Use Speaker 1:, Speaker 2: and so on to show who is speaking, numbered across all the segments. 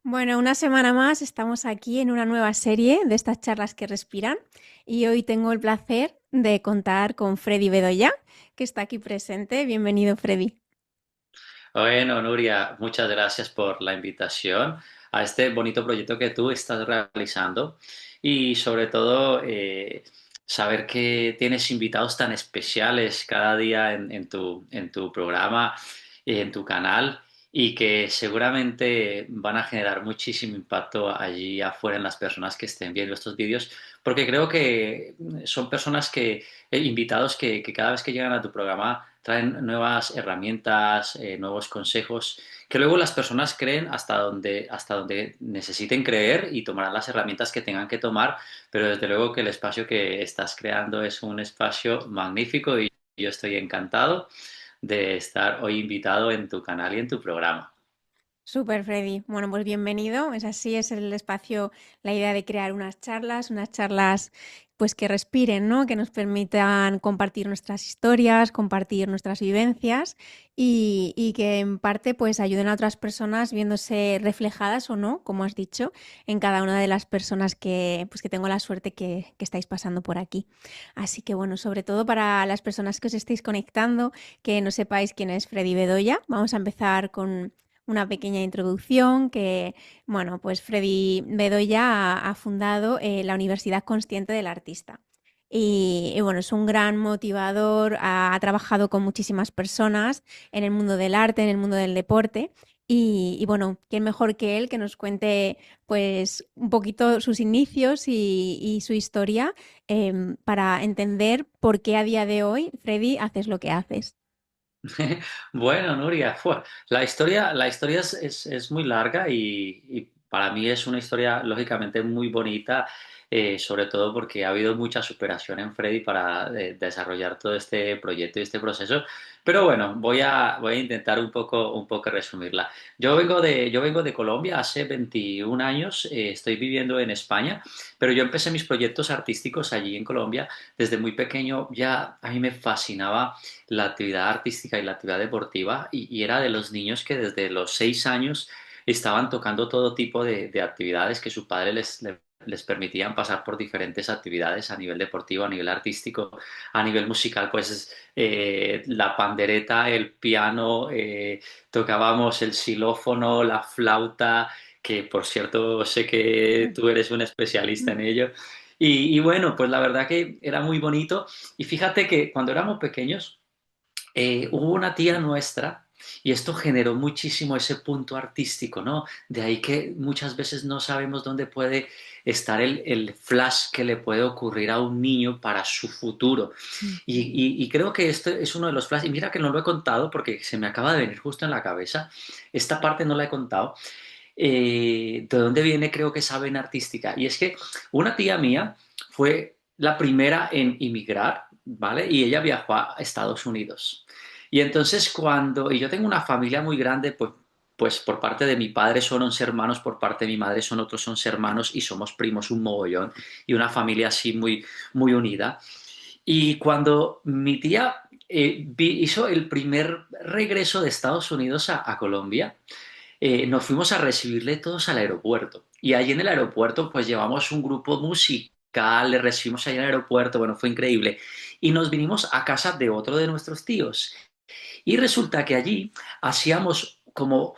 Speaker 1: Bueno, una semana más estamos aquí en una nueva serie de estas charlas que respiran y hoy tengo el placer de contar con Freddy Bedoya, que está aquí presente. Bienvenido, Freddy.
Speaker 2: Bueno, Nuria, muchas gracias por la invitación a este bonito proyecto que tú estás realizando y sobre todo saber que tienes invitados tan especiales cada día en tu programa, en tu canal y que seguramente van a generar muchísimo impacto allí afuera en las personas que estén viendo estos vídeos, porque creo que son personas invitados que cada vez que llegan a tu programa traen nuevas herramientas, nuevos consejos, que luego las personas creen hasta donde necesiten creer y tomarán las herramientas que tengan que tomar, pero desde luego que el espacio que estás creando es un espacio magnífico y yo estoy encantado de estar hoy invitado en tu canal y en tu programa.
Speaker 1: Súper, Freddy. Bueno, pues bienvenido. Es así, es el espacio, la idea de crear unas charlas pues que respiren, ¿no? Que nos permitan compartir nuestras historias, compartir nuestras vivencias y que en parte pues ayuden a otras personas viéndose reflejadas o no, como has dicho, en cada una de las personas que tengo la suerte que estáis pasando por aquí. Así que bueno, sobre todo para las personas que os estéis conectando, que no sepáis quién es Freddy Bedoya, vamos a empezar con una pequeña introducción que, bueno, pues Freddy Bedoya ha fundado la Universidad Consciente del Artista. Y bueno, es un gran motivador, ha trabajado con muchísimas personas en el mundo del arte, en el mundo del deporte. Y bueno, ¿quién mejor que él que nos cuente pues un poquito sus inicios y su historia para entender por qué a día de hoy, Freddy, haces lo que haces?
Speaker 2: Bueno, Nuria, la historia es muy larga y para mí es una historia lógicamente muy bonita, sobre todo porque ha habido mucha superación en Freddy para desarrollar todo este proyecto y este proceso. Pero bueno, voy a intentar un poco resumirla. Yo vengo de Colombia hace 21 años, estoy viviendo en España, pero yo empecé mis proyectos artísticos allí en Colombia desde muy pequeño. Ya a mí me fascinaba la actividad artística y la actividad deportiva y era de los niños que desde los 6 años estaban tocando todo tipo de actividades que su padre les permitían pasar por diferentes actividades a nivel deportivo, a nivel artístico, a nivel musical, pues la pandereta, el piano, tocábamos el xilófono, la flauta, que por cierto sé que tú eres un especialista en ello. Y bueno, pues la verdad que era muy bonito. Y fíjate que cuando éramos pequeños, hubo una tía nuestra y esto generó muchísimo ese punto artístico, ¿no? De ahí que muchas veces no sabemos dónde puede estar el flash que le puede ocurrir a un niño para su futuro. Y creo que este es uno de los flashes, y mira que no lo he contado porque se me acaba de venir justo en la cabeza, esta parte no la he contado, de dónde viene creo que esa vena artística. Y es que una tía mía fue la primera en inmigrar, ¿vale? Y ella viajó a Estados Unidos. Y entonces y yo tengo una familia muy grande, pues por parte de mi padre son 11 hermanos, por parte de mi madre son otros 11 hermanos y somos primos un mogollón y una familia así muy, muy unida. Y cuando mi tía hizo el primer regreso de Estados Unidos a Colombia, nos fuimos a recibirle todos al aeropuerto. Y allí en el aeropuerto, pues llevamos un grupo musical, le recibimos allí en el aeropuerto, bueno, fue increíble. Y nos vinimos a casa de otro de nuestros tíos. Y resulta que allí hacíamos como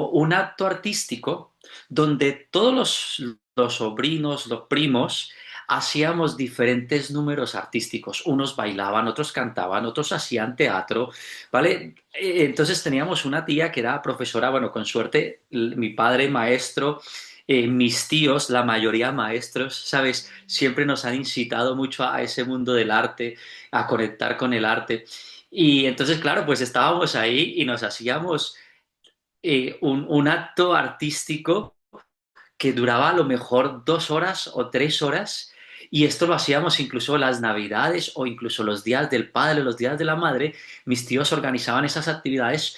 Speaker 2: un acto artístico donde todos los sobrinos, los primos, hacíamos diferentes números artísticos. Unos bailaban, otros cantaban, otros hacían teatro, ¿vale? Entonces teníamos una tía que era profesora, bueno, con suerte, mi padre maestro, mis tíos, la mayoría maestros, ¿sabes? Siempre nos han incitado mucho a ese mundo del arte, a conectar con el arte. Y entonces, claro, pues estábamos ahí y nos hacíamos un acto artístico que duraba a lo mejor 2 horas o 3 horas. Y esto lo hacíamos incluso las navidades o incluso los días del padre, los días de la madre. Mis tíos organizaban esas actividades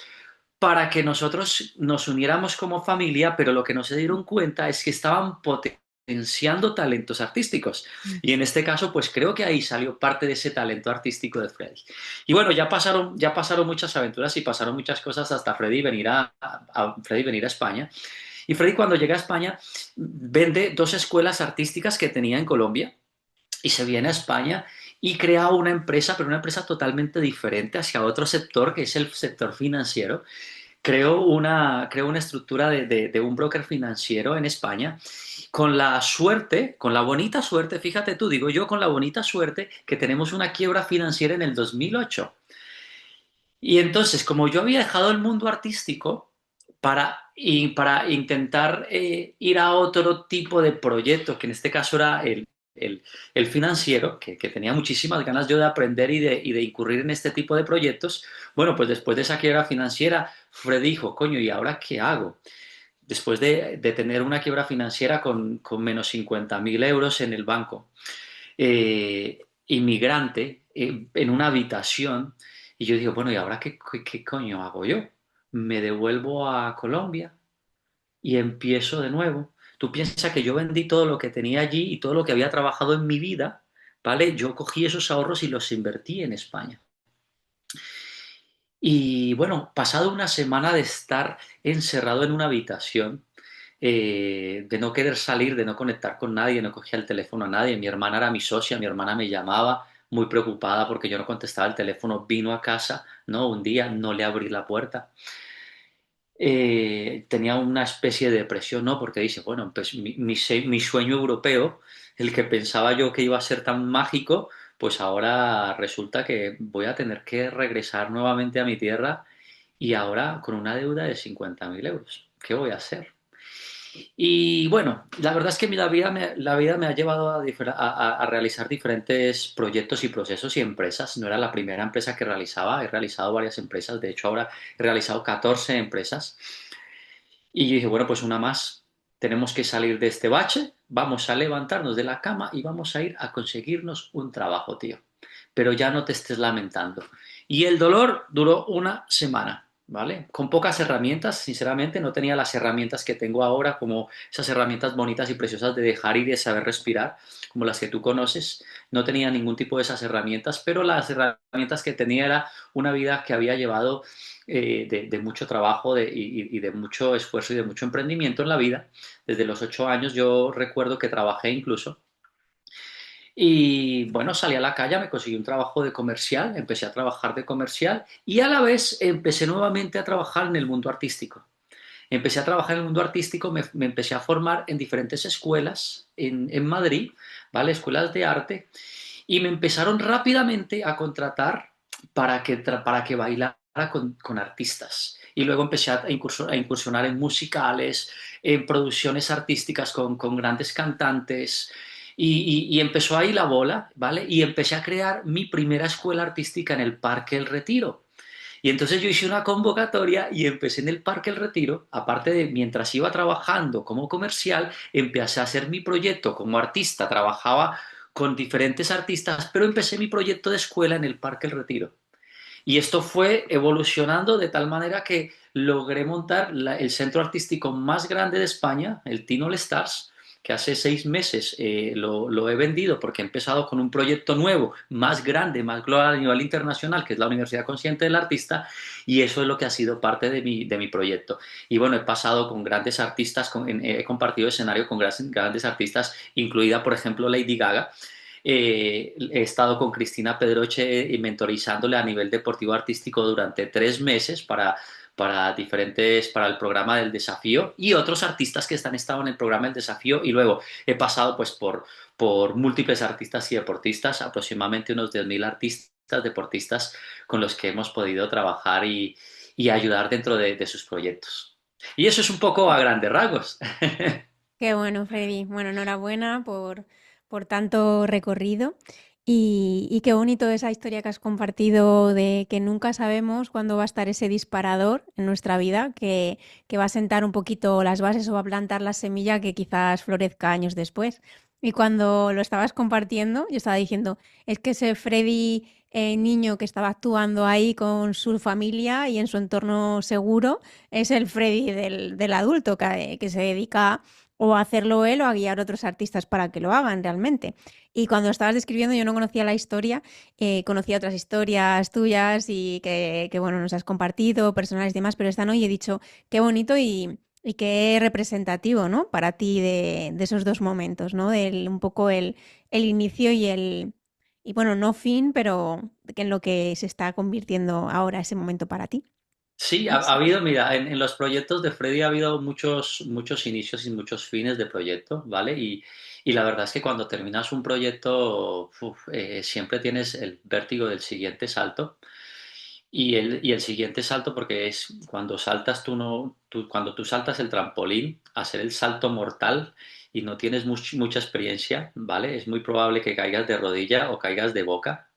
Speaker 2: para que nosotros nos uniéramos como familia, pero lo que no se dieron cuenta es que estaban potenciando talentos artísticos. Y en este caso, pues creo que ahí salió parte de ese talento artístico de Freddy. Y bueno, ya pasaron muchas aventuras y pasaron muchas cosas hasta Freddy venir a España. Y Freddy cuando llega a España vende dos escuelas artísticas que tenía en Colombia y se viene a España y crea una empresa, pero una empresa totalmente diferente hacia otro sector, que es el sector financiero. Creó una estructura de un broker financiero en España con la suerte, con la bonita suerte, fíjate tú, digo yo, con la bonita suerte que tenemos una quiebra financiera en el 2008. Y entonces, como yo había dejado el mundo artístico para intentar ir a otro tipo de proyecto, que en este caso era el financiero, que tenía muchísimas ganas yo de aprender y de incurrir en este tipo de proyectos, bueno, pues después de esa quiebra financiera, Fred dijo, coño, ¿y ahora qué hago? Después de tener una quiebra financiera con menos 50.000 euros en el banco, inmigrante, en una habitación, y yo digo, bueno, ¿y ahora qué coño hago yo? ¿Me devuelvo a Colombia y empiezo de nuevo? Tú piensas que yo vendí todo lo que tenía allí y todo lo que había trabajado en mi vida, ¿vale? Yo cogí esos ahorros y los invertí en España. Y bueno, pasado una semana de estar encerrado en una habitación, de no querer salir, de no conectar con nadie, no cogía el teléfono a nadie, mi hermana era mi socia, mi hermana me llamaba muy preocupada porque yo no contestaba el teléfono, vino a casa, ¿no? Un día no le abrí la puerta. Tenía una especie de depresión, ¿no? Porque dice, bueno, pues mi sueño europeo, el que pensaba yo que iba a ser tan mágico, pues ahora resulta que voy a tener que regresar nuevamente a mi tierra y ahora con una deuda de 50.000 euros. ¿Qué voy a hacer? Y bueno, la verdad es que la vida me ha llevado a realizar diferentes proyectos y procesos y empresas. No era la primera empresa que realizaba, he realizado varias empresas, de hecho ahora he realizado 14 empresas. Y yo dije, bueno, pues una más. Tenemos que salir de este bache, vamos a levantarnos de la cama y vamos a ir a conseguirnos un trabajo, tío. Pero ya no te estés lamentando. Y el dolor duró una semana, ¿vale? Con pocas herramientas, sinceramente, no tenía las herramientas que tengo ahora, como esas herramientas bonitas y preciosas de dejar ir y de saber respirar, como las que tú conoces. No tenía ningún tipo de esas herramientas, pero las herramientas que tenía era una vida que había llevado de mucho trabajo y de mucho esfuerzo y de mucho emprendimiento en la vida. Desde los 8 años yo recuerdo que trabajé incluso. Y bueno, salí a la calle, me conseguí un trabajo de comercial, empecé a trabajar de comercial y a la vez empecé nuevamente a trabajar en el mundo artístico. Empecé a trabajar en el mundo artístico, me empecé a formar en diferentes escuelas en Madrid, ¿vale? Escuelas de arte, y me empezaron rápidamente a contratar para que bailara con artistas. Y luego empecé a incursionar en musicales, en producciones artísticas con grandes cantantes. Y empezó ahí la bola, ¿vale? Y empecé a crear mi primera escuela artística en el Parque El Retiro. Y entonces yo hice una convocatoria y empecé en el Parque El Retiro, aparte de mientras iba trabajando como comercial, empecé a hacer mi proyecto como artista, trabajaba con diferentes artistas, pero empecé mi proyecto de escuela en el Parque El Retiro. Y esto fue evolucionando de tal manera que logré montar el centro artístico más grande de España, el Tino All Stars, que hace 6 meses lo he vendido porque he empezado con un proyecto nuevo, más grande, más global a nivel internacional, que es la Universidad Consciente del Artista, y eso es lo que ha sido parte de mi proyecto. Y bueno, he pasado con grandes artistas, he compartido escenario con grandes artistas, incluida, por ejemplo, Lady Gaga. He estado con Cristina Pedroche y mentorizándole a nivel deportivo artístico durante 3 meses para el programa del desafío y otros artistas que han estado en el programa del desafío y luego he pasado pues por múltiples artistas y deportistas, aproximadamente unos 10.000 artistas, deportistas con los que hemos podido trabajar y ayudar dentro de sus proyectos. Y eso es un poco a grandes rasgos.
Speaker 1: Qué bueno, Freddy. Bueno, enhorabuena por tanto recorrido y qué bonito esa historia que has compartido de que nunca sabemos cuándo va a estar ese disparador en nuestra vida que va a sentar un poquito las bases o va a plantar la semilla que quizás florezca años después. Y cuando lo estabas compartiendo, yo estaba diciendo, es que ese Freddy niño que estaba actuando ahí con su familia y en su entorno seguro es el Freddy del adulto que se dedica o a hacerlo él o a guiar a otros artistas para que lo hagan realmente. Y cuando estabas describiendo, yo no conocía la historia, conocía otras historias tuyas y bueno, nos has compartido, personales y demás, pero esta no, y he dicho, qué bonito Y qué representativo, ¿no? Para ti de esos dos momentos, ¿no? Del un poco el inicio y bueno, no fin, pero que en lo que se está convirtiendo ahora ese momento para ti.
Speaker 2: Sí, ha
Speaker 1: Sí.
Speaker 2: habido, mira, en los proyectos de Freddy ha habido muchos inicios y muchos fines de proyecto, ¿vale? Y la verdad es que cuando terminas un proyecto, siempre tienes el vértigo del siguiente salto. Y el siguiente salto, porque es cuando saltas tú no, cuando tú saltas el trampolín, hacer el salto mortal y no tienes mucha experiencia, ¿vale? Es muy probable que caigas de rodilla o caigas de boca,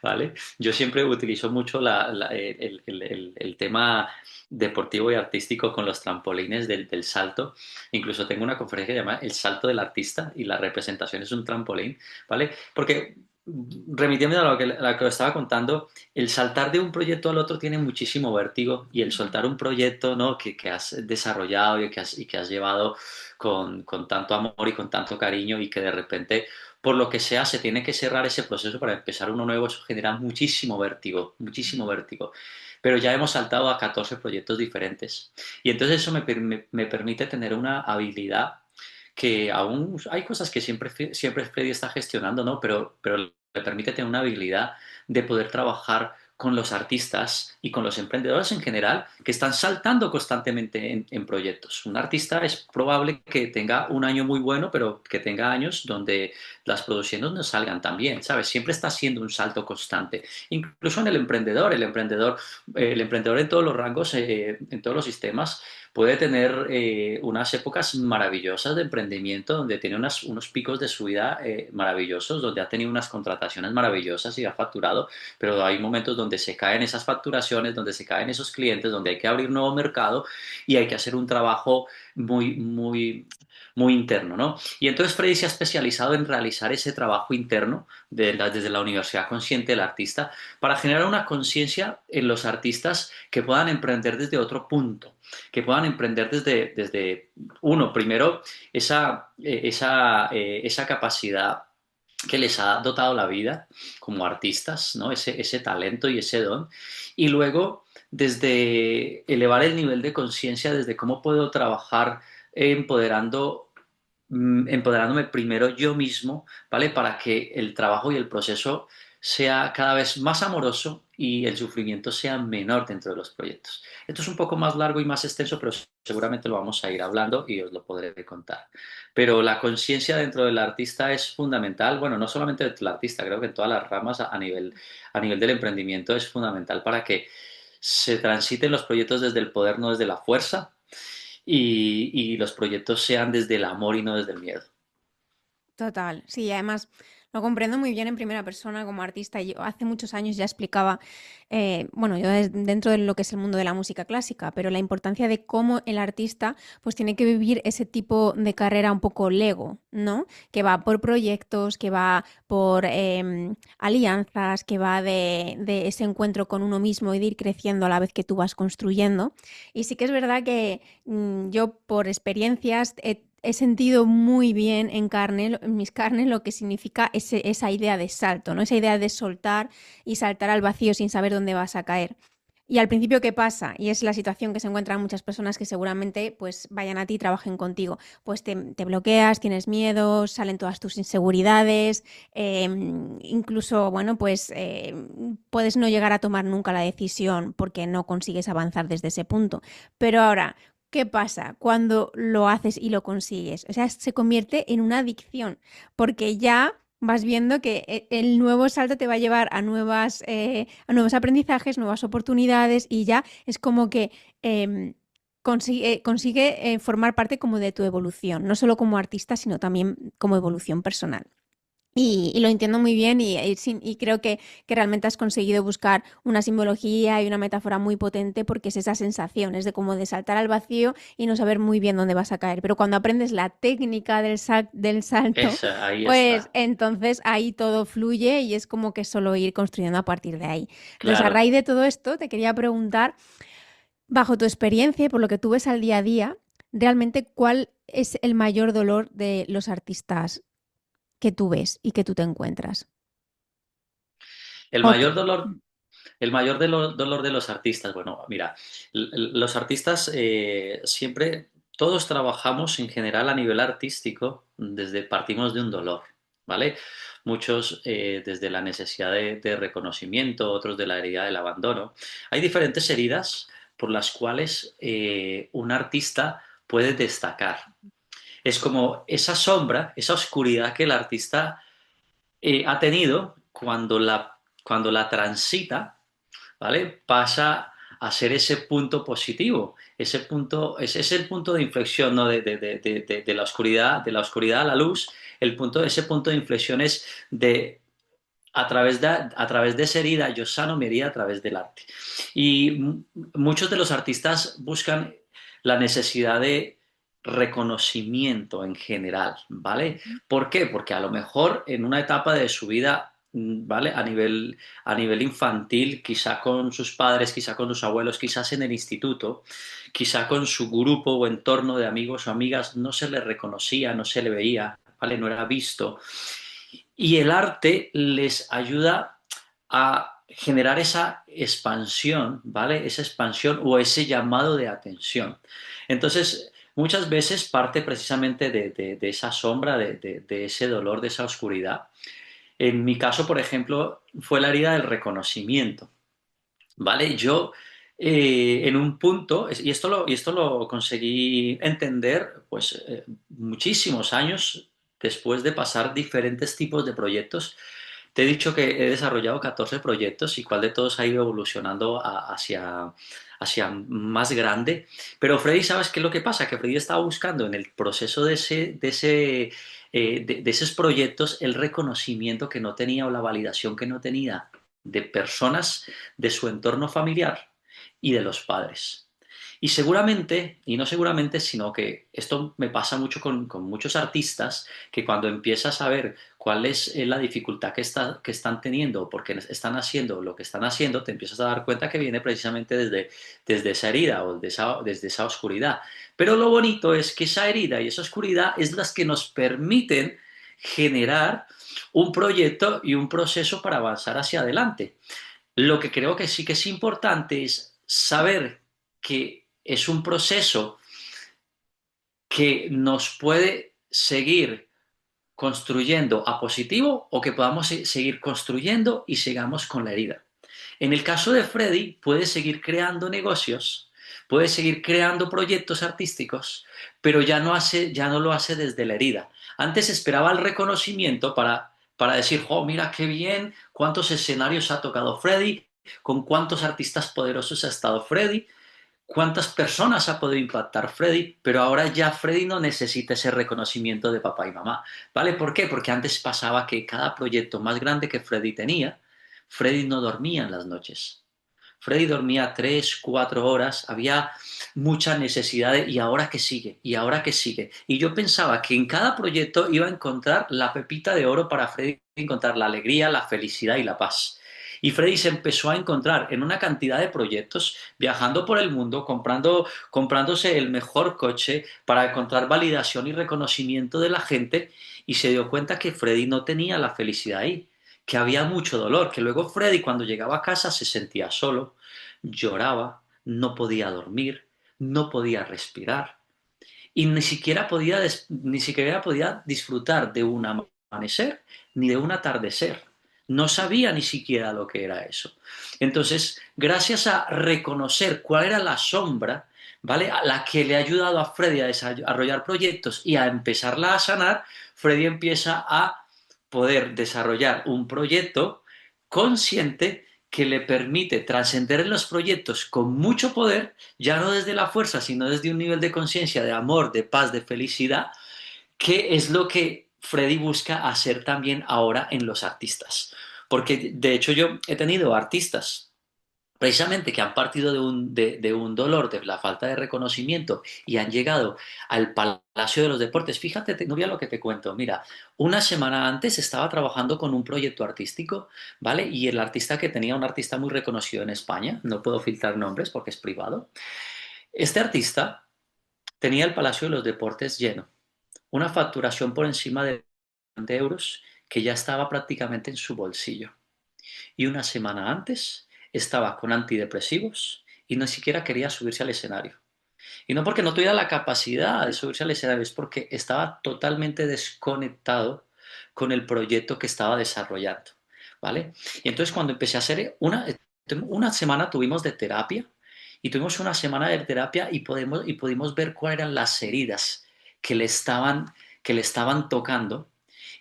Speaker 2: ¿vale? Yo siempre utilizo mucho el tema deportivo y artístico con los trampolines del salto. Incluso tengo una conferencia que se llama El salto del artista y la representación es un trampolín, ¿vale? Porque remitiendo a lo que estaba contando, el saltar de un proyecto al otro tiene muchísimo vértigo y el soltar un proyecto, ¿no? que has desarrollado y que has llevado con tanto amor y con tanto cariño y que de repente, por lo que sea, se tiene que cerrar ese proceso para empezar uno nuevo, eso genera muchísimo vértigo, muchísimo vértigo. Pero ya hemos saltado a 14 proyectos diferentes y entonces eso me permite tener una habilidad que aún hay cosas que siempre Freddy está gestionando, ¿no? Pero le permite tener una habilidad de poder trabajar con los artistas y con los emprendedores en general que están saltando constantemente en proyectos. Un artista es probable que tenga un año muy bueno, pero que tenga años donde las producciones no salgan tan bien, ¿sabes? Siempre está haciendo un salto constante. Incluso en el emprendedor en todos los rangos, en todos los sistemas, puede tener unas épocas maravillosas de emprendimiento, donde tiene unos picos de subida maravillosos, donde ha tenido unas contrataciones maravillosas y ha facturado, pero hay momentos donde se caen esas facturaciones, donde se caen esos clientes, donde hay que abrir nuevo mercado y hay que hacer un trabajo muy, muy, muy interno, ¿no? Y entonces Freddy se ha especializado en realizar ese trabajo interno desde la Universidad Consciente del Artista para generar una conciencia en los artistas que puedan emprender desde otro punto, que puedan emprender desde uno, primero, esa capacidad que les ha dotado la vida como artistas, ¿no? Ese talento y ese don. Y luego, desde elevar el nivel de conciencia, desde cómo puedo trabajar empoderando empoderándome primero yo mismo, ¿vale? Para que el trabajo y el proceso sea cada vez más amoroso y el sufrimiento sea menor dentro de los proyectos. Esto es un poco más largo y más extenso, pero seguramente lo vamos a ir hablando y os lo podré contar. Pero la conciencia dentro del artista es fundamental, bueno, no solamente dentro del artista, creo que en todas las ramas a nivel del emprendimiento es fundamental para que se transiten los proyectos desde el poder, no desde la fuerza, y los proyectos sean desde el amor y no desde el miedo.
Speaker 1: Total, sí, además lo comprendo muy bien en primera persona como artista. Yo hace muchos años ya explicaba, bueno, yo dentro de lo que es el mundo de la música clásica, pero la importancia de cómo el artista pues tiene que vivir ese tipo de carrera un poco Lego, ¿no? Que va por proyectos, que va por alianzas, que va de ese encuentro con uno mismo y de ir creciendo a la vez que tú vas construyendo. Y sí que es verdad que yo por experiencias he sentido muy bien en mis carnes, lo que significa esa idea de salto, ¿no? Esa idea de soltar y saltar al vacío sin saber dónde vas a caer. Y al principio, ¿qué pasa? Y es la situación que se encuentran muchas personas que seguramente pues vayan a ti y trabajen contigo. Pues te bloqueas, tienes miedo, salen todas tus inseguridades, incluso, bueno, pues puedes no llegar a tomar nunca la decisión porque no consigues avanzar desde ese punto. Pero ahora, ¿qué pasa cuando lo haces y lo consigues? O sea, se convierte en una adicción, porque ya vas viendo que el nuevo salto te va a llevar a nuevos aprendizajes, nuevas oportunidades y ya es como que consigue formar parte como de tu evolución, no solo como artista, sino también como evolución personal. Y lo entiendo muy bien y creo que realmente has conseguido buscar una simbología y una metáfora muy potente porque es esa sensación, es de como de saltar al vacío y no saber muy bien dónde vas a caer. Pero cuando aprendes la técnica del salto,
Speaker 2: Ahí
Speaker 1: pues
Speaker 2: está.
Speaker 1: entonces ahí todo fluye y es como que solo ir construyendo a partir de ahí. Entonces, a
Speaker 2: Claro.
Speaker 1: raíz de todo esto, te quería preguntar, bajo tu experiencia y por lo que tú ves al día a día, realmente cuál es el mayor dolor de los artistas que tú ves y que tú te encuentras.
Speaker 2: El
Speaker 1: Ok.
Speaker 2: mayor dolor, El mayor dolor de los artistas. Bueno, mira, los artistas siempre, todos trabajamos en general a nivel artístico, desde partimos de un dolor, ¿vale? Muchos desde la necesidad de reconocimiento, otros de la herida del abandono. Hay diferentes heridas por las cuales un artista puede destacar. Es como esa sombra, esa oscuridad que el artista ha tenido cuando la transita, ¿vale? Pasa a ser ese punto positivo, ese punto, es el punto de inflexión, ¿no? De la oscuridad a la luz, ese punto de inflexión es de a través de esa herida, yo sano mi herida a través del arte. Y muchos de los artistas buscan la necesidad de reconocimiento en general, ¿vale? ¿Por qué? Porque a lo mejor en una etapa de su vida, ¿vale? A nivel infantil, quizá con sus padres, quizá con sus abuelos, quizás en el instituto, quizá con su grupo o entorno de amigos o amigas, no se le reconocía, no se le veía, ¿vale? No era visto. Y el arte les ayuda a generar esa expansión, ¿vale? Esa expansión o ese llamado de atención. Entonces, muchas veces parte precisamente de esa sombra, de ese dolor, de esa oscuridad. En mi caso, por ejemplo, fue la herida del reconocimiento, ¿vale? Yo, en un punto, y esto lo conseguí entender, pues, muchísimos años después de pasar diferentes tipos de proyectos. Te he dicho que he desarrollado 14 proyectos y cuál de todos ha ido evolucionando hacia más grande. Pero Freddy, ¿sabes qué es lo que pasa? Que Freddy estaba buscando en el proceso de esos proyectos el reconocimiento que no tenía o la validación que no tenía de personas de su entorno familiar y de los padres. Y seguramente, y no seguramente, sino que esto me pasa mucho con muchos artistas, que cuando empiezas a ver cuál es la dificultad que están teniendo o por qué están haciendo lo que están haciendo, te empiezas a dar cuenta que viene precisamente desde esa herida o desde esa oscuridad. Pero lo bonito es que esa herida y esa oscuridad es las que nos permiten generar un proyecto y un proceso para avanzar hacia adelante. Lo que creo que sí que es importante es saber que es un proceso que nos puede seguir construyendo a positivo o que podamos seguir construyendo y sigamos con la herida. En el caso de Freddy, puede seguir creando negocios, puede seguir creando proyectos artísticos, pero ya no lo hace desde la herida. Antes esperaba el reconocimiento para decir, oh, mira qué bien, cuántos escenarios ha tocado Freddy, con cuántos artistas poderosos ha estado Freddy, cuántas personas ha podido impactar Freddy, pero ahora ya Freddy no necesita ese reconocimiento de papá y mamá. ¿Vale? ¿Por qué? Porque antes pasaba que cada proyecto más grande que Freddy tenía, Freddy no dormía en las noches. Freddy dormía 3, 4 horas, había mucha necesidad y ahora que sigue, y ahora que sigue. Y yo pensaba que en cada proyecto iba a encontrar la pepita de oro para Freddy, encontrar la alegría, la felicidad y la paz. Y Freddy se empezó a encontrar en una cantidad de proyectos, viajando por el mundo, comprándose el mejor coche para encontrar validación y reconocimiento de la gente, y se dio cuenta que Freddy no tenía la felicidad ahí, que había mucho dolor, que luego Freddy cuando llegaba a casa se sentía solo, lloraba, no podía dormir, no podía respirar y ni siquiera podía disfrutar de un amanecer ni de un atardecer. No sabía ni siquiera lo que era eso. Entonces, gracias a reconocer cuál era la sombra, ¿vale? A la que le ha ayudado a Freddy a desarrollar proyectos y a empezarla a sanar, Freddy empieza a poder desarrollar un proyecto consciente que le permite trascender en los proyectos con mucho poder, ya no desde la fuerza, sino desde un nivel de conciencia, de amor, de paz, de felicidad, que es lo que Freddy busca hacer también ahora en los artistas. Porque de hecho yo he tenido artistas precisamente que han partido de un dolor, de la falta de reconocimiento y han llegado al Palacio de los Deportes. Fíjate, Nuria, lo que te cuento. Mira, una semana antes estaba trabajando con un proyecto artístico, ¿vale? Y el artista que tenía, un artista muy reconocido en España, no puedo filtrar nombres porque es privado, este artista tenía el Palacio de los Deportes lleno, una facturación por encima de euros que ya estaba prácticamente en su bolsillo. Y una semana antes estaba con antidepresivos y ni siquiera quería subirse al escenario. Y no porque no tuviera la capacidad de subirse al escenario, es porque estaba totalmente desconectado con el proyecto que estaba desarrollando, ¿vale? Y entonces cuando empecé a hacer una semana tuvimos de terapia y tuvimos una semana de terapia y pudimos ver cuáles eran las heridas que que le estaban tocando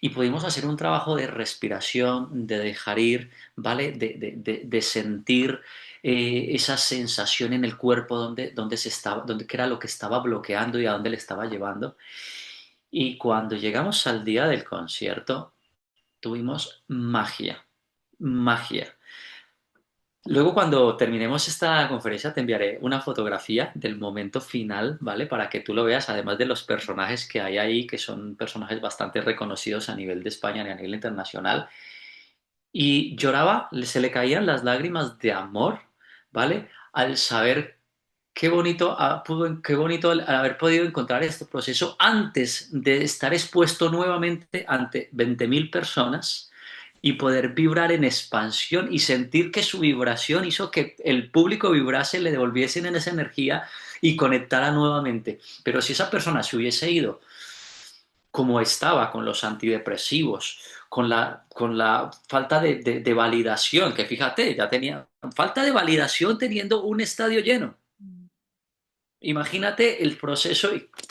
Speaker 2: y pudimos hacer un trabajo de respiración, de dejar ir, ¿vale? De sentir esa sensación en el cuerpo donde se estaba, qué era lo que estaba bloqueando y a dónde le estaba llevando. Y cuando llegamos al día del concierto, tuvimos magia, magia. Luego, cuando terminemos esta conferencia, te enviaré una fotografía del momento final, ¿vale? Para que tú lo veas, además de los personajes que hay ahí, que son personajes bastante reconocidos a nivel de España y a nivel internacional. Y lloraba, se le caían las lágrimas de amor, ¿vale? Al saber qué bonito, qué bonito el haber podido encontrar este proceso antes de estar expuesto nuevamente ante 20.000 personas y poder vibrar en expansión y sentir que su vibración hizo que el público vibrase, le devolviesen en esa energía y conectara nuevamente. Pero si esa persona se hubiese ido como estaba con los antidepresivos, con la falta de validación, que fíjate, ya tenía falta de validación teniendo un estadio lleno. Imagínate el proceso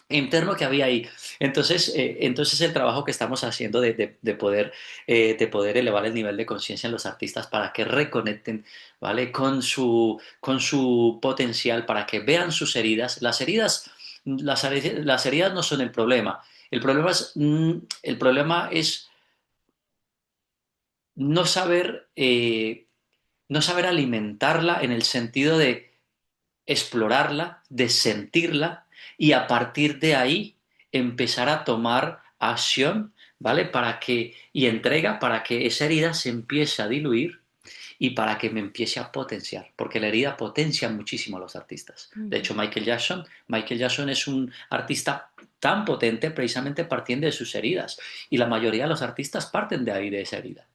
Speaker 2: interno que había ahí. Entonces el trabajo que estamos haciendo de poder elevar el nivel de conciencia en los artistas para que reconecten, ¿vale? Con su potencial, para que vean sus heridas. Las heridas no son el problema. El problema es no saber, no saber alimentarla en el sentido de explorarla, de sentirla y a partir de ahí empezar a tomar acción, ¿vale? Y entrega para que esa herida se empiece a diluir y para que me empiece a potenciar, porque la herida potencia muchísimo a los artistas. De
Speaker 1: Ujú.
Speaker 2: hecho, Michael Jackson es un artista tan potente precisamente partiendo de sus heridas y la mayoría de los artistas parten de ahí, de esa herida.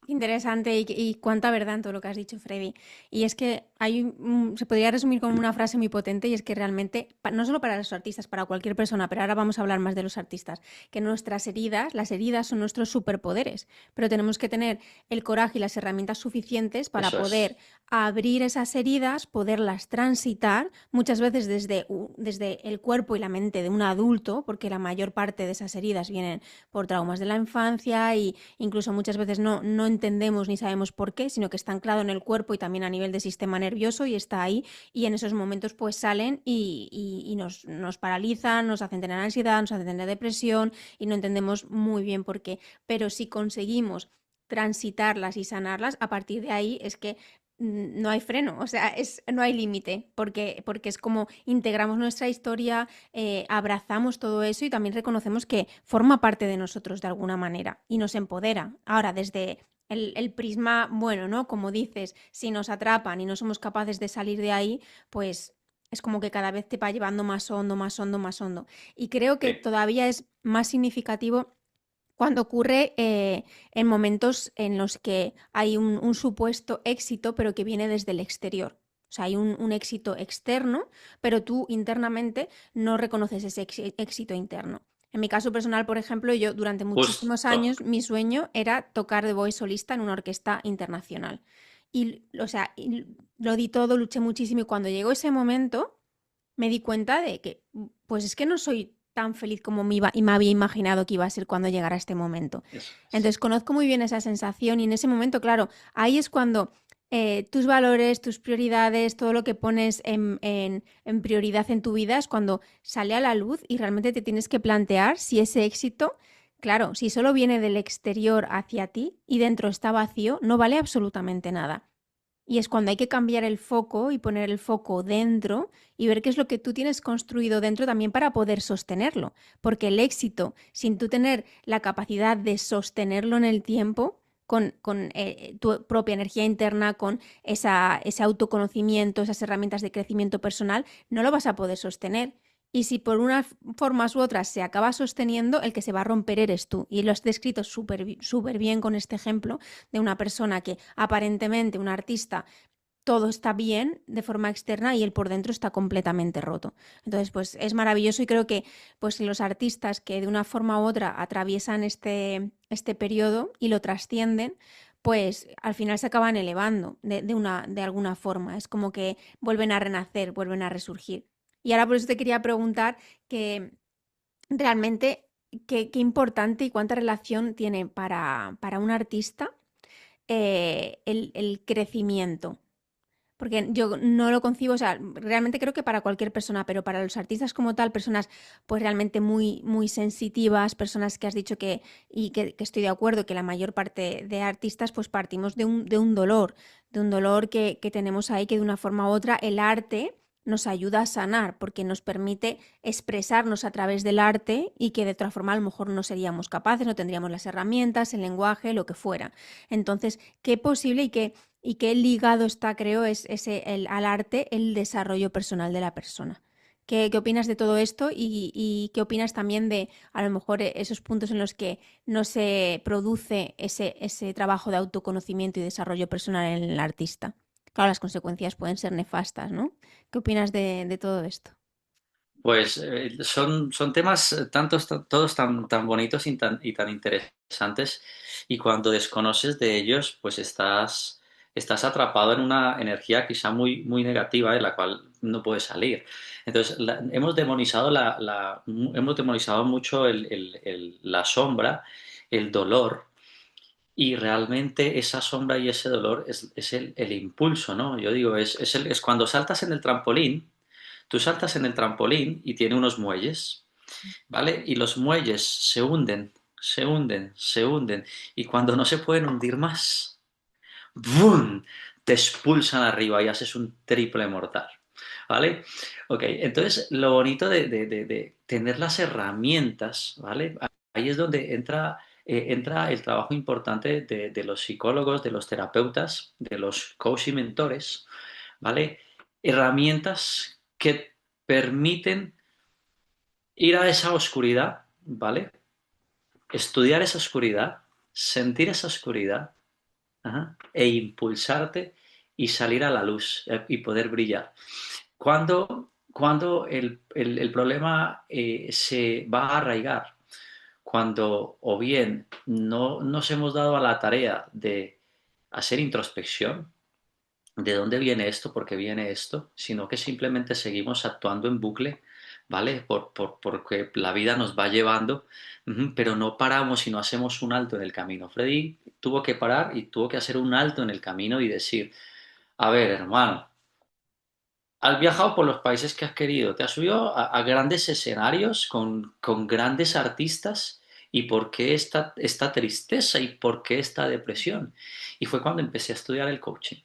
Speaker 1: Interesante y cuánta verdad en todo lo que has dicho, Freddy. Y es que se podría resumir con una frase muy potente y es que realmente, no solo para los artistas, para cualquier persona, pero ahora vamos a hablar más de los artistas, que nuestras heridas, las heridas son nuestros superpoderes, pero tenemos que tener el coraje y las herramientas suficientes para
Speaker 2: Eso es,
Speaker 1: poder abrir esas heridas, poderlas transitar, muchas veces desde el cuerpo y la mente de un adulto, porque la mayor parte de esas heridas vienen por traumas de la infancia y incluso muchas veces no entendemos ni sabemos por qué, sino que está anclado en el cuerpo y también a nivel del sistema nervioso y está ahí y en esos momentos pues salen y nos paralizan, nos hacen tener ansiedad, nos hacen tener depresión y no entendemos muy bien por qué. Pero si conseguimos transitarlas y sanarlas, a partir de ahí es que no hay freno, o sea, no hay límite, porque es como integramos nuestra historia, abrazamos todo eso y también reconocemos que forma parte de nosotros de alguna manera y nos empodera. Ahora, desde el prisma, bueno, ¿no? Como dices, si nos atrapan y no somos capaces de salir de ahí, pues es como que cada vez te va llevando más hondo, más hondo, más hondo. Y creo que
Speaker 2: sí,
Speaker 1: todavía es más significativo cuando ocurre en momentos en los que hay un supuesto éxito, pero que viene desde el exterior. O sea, hay un éxito externo, pero tú internamente no reconoces ese éxito interno. En mi caso personal, por ejemplo, yo durante muchísimos
Speaker 2: justo.
Speaker 1: años mi sueño era tocar de voz solista en una orquesta internacional. Y, o sea, y lo di todo, luché muchísimo y cuando llegó ese momento me di cuenta de que, pues es que no soy tan feliz como y me había imaginado que iba a ser cuando llegara este momento.
Speaker 2: Eso es.
Speaker 1: Entonces conozco muy bien esa sensación y en ese momento, claro, ahí es cuando tus valores, tus prioridades, todo lo que pones en prioridad en tu vida es cuando sale a la luz y realmente te tienes que plantear si ese éxito, claro, si solo viene del exterior hacia ti y dentro está vacío, no vale absolutamente nada. Y es cuando hay que cambiar el foco y poner el foco dentro y ver qué es lo que tú tienes construido dentro también para poder sostenerlo. Porque el éxito, sin tú tener la capacidad de sostenerlo en el tiempo, con tu propia energía interna, con ese autoconocimiento, esas herramientas de crecimiento personal, no lo vas a poder sostener. Y si por unas formas u otras se acaba sosteniendo, el que se va a romper eres tú. Y lo has descrito súper bien con este ejemplo de una persona que aparentemente, un artista, todo está bien de forma externa y él por dentro está completamente roto. Entonces, pues es maravilloso y creo que pues los artistas que de una forma u otra atraviesan este periodo y lo trascienden, pues al final se acaban elevando de alguna forma. Es como que vuelven a renacer, vuelven a resurgir. Y ahora por eso te quería preguntar que realmente qué importante y cuánta relación tiene para un artista el crecimiento, porque yo no lo concibo, o sea, realmente creo que para cualquier persona, pero para los artistas como tal, personas pues realmente muy sensitivas, personas que has dicho que estoy de acuerdo, que la mayor parte de artistas pues partimos de un dolor que tenemos ahí, que de una forma u otra el arte nos ayuda a sanar, porque nos permite expresarnos a través del arte y que de otra forma a lo mejor no seríamos capaces, no tendríamos las herramientas, el lenguaje, lo que fuera. Entonces, qué posible y qué ligado está, creo, al arte el desarrollo personal de la persona. ¿Qué opinas de todo esto y qué opinas también de a lo mejor esos puntos en los que no se produce ese trabajo de autoconocimiento y desarrollo personal en el artista? Claro, las consecuencias pueden ser nefastas, ¿no? ¿Qué opinas de todo esto?
Speaker 2: Pues son temas todos tan bonitos y tan interesantes, y cuando desconoces de ellos, pues estás atrapado en una energía quizá muy negativa de la cual no puedes salir. Entonces, hemos demonizado mucho la sombra, el dolor, y realmente esa sombra y ese dolor es el impulso, ¿no? Yo digo, es cuando saltas en el trampolín. Tú saltas en el trampolín y tiene unos muelles, ¿vale? Y los muelles se hunden, se hunden, se hunden. Y cuando no se pueden hundir más, ¡bum! Te expulsan arriba y haces un triple mortal, ¿vale? Ok, entonces lo bonito de tener las herramientas, ¿vale? Ahí es donde entra el trabajo importante de los psicólogos, de los terapeutas, de los coach y mentores, ¿vale? Herramientas que permiten ir a esa oscuridad, ¿vale? Estudiar esa oscuridad, sentir esa oscuridad, ajá, e impulsarte y salir a la luz y poder brillar. Cuando el problema se va a arraigar, cuando o bien no nos hemos dado a la tarea de hacer introspección, de dónde viene esto, por qué viene esto, sino que simplemente seguimos actuando en bucle, ¿vale? Porque la vida nos va llevando, pero no paramos y no hacemos un alto en el camino. Freddy tuvo que parar y tuvo que hacer un alto en el camino y decir, a ver, hermano, has viajado por los países que has querido, te has subido a grandes escenarios con grandes artistas. ¿Y por qué esta tristeza y por qué esta depresión? Y fue cuando empecé a estudiar el coaching.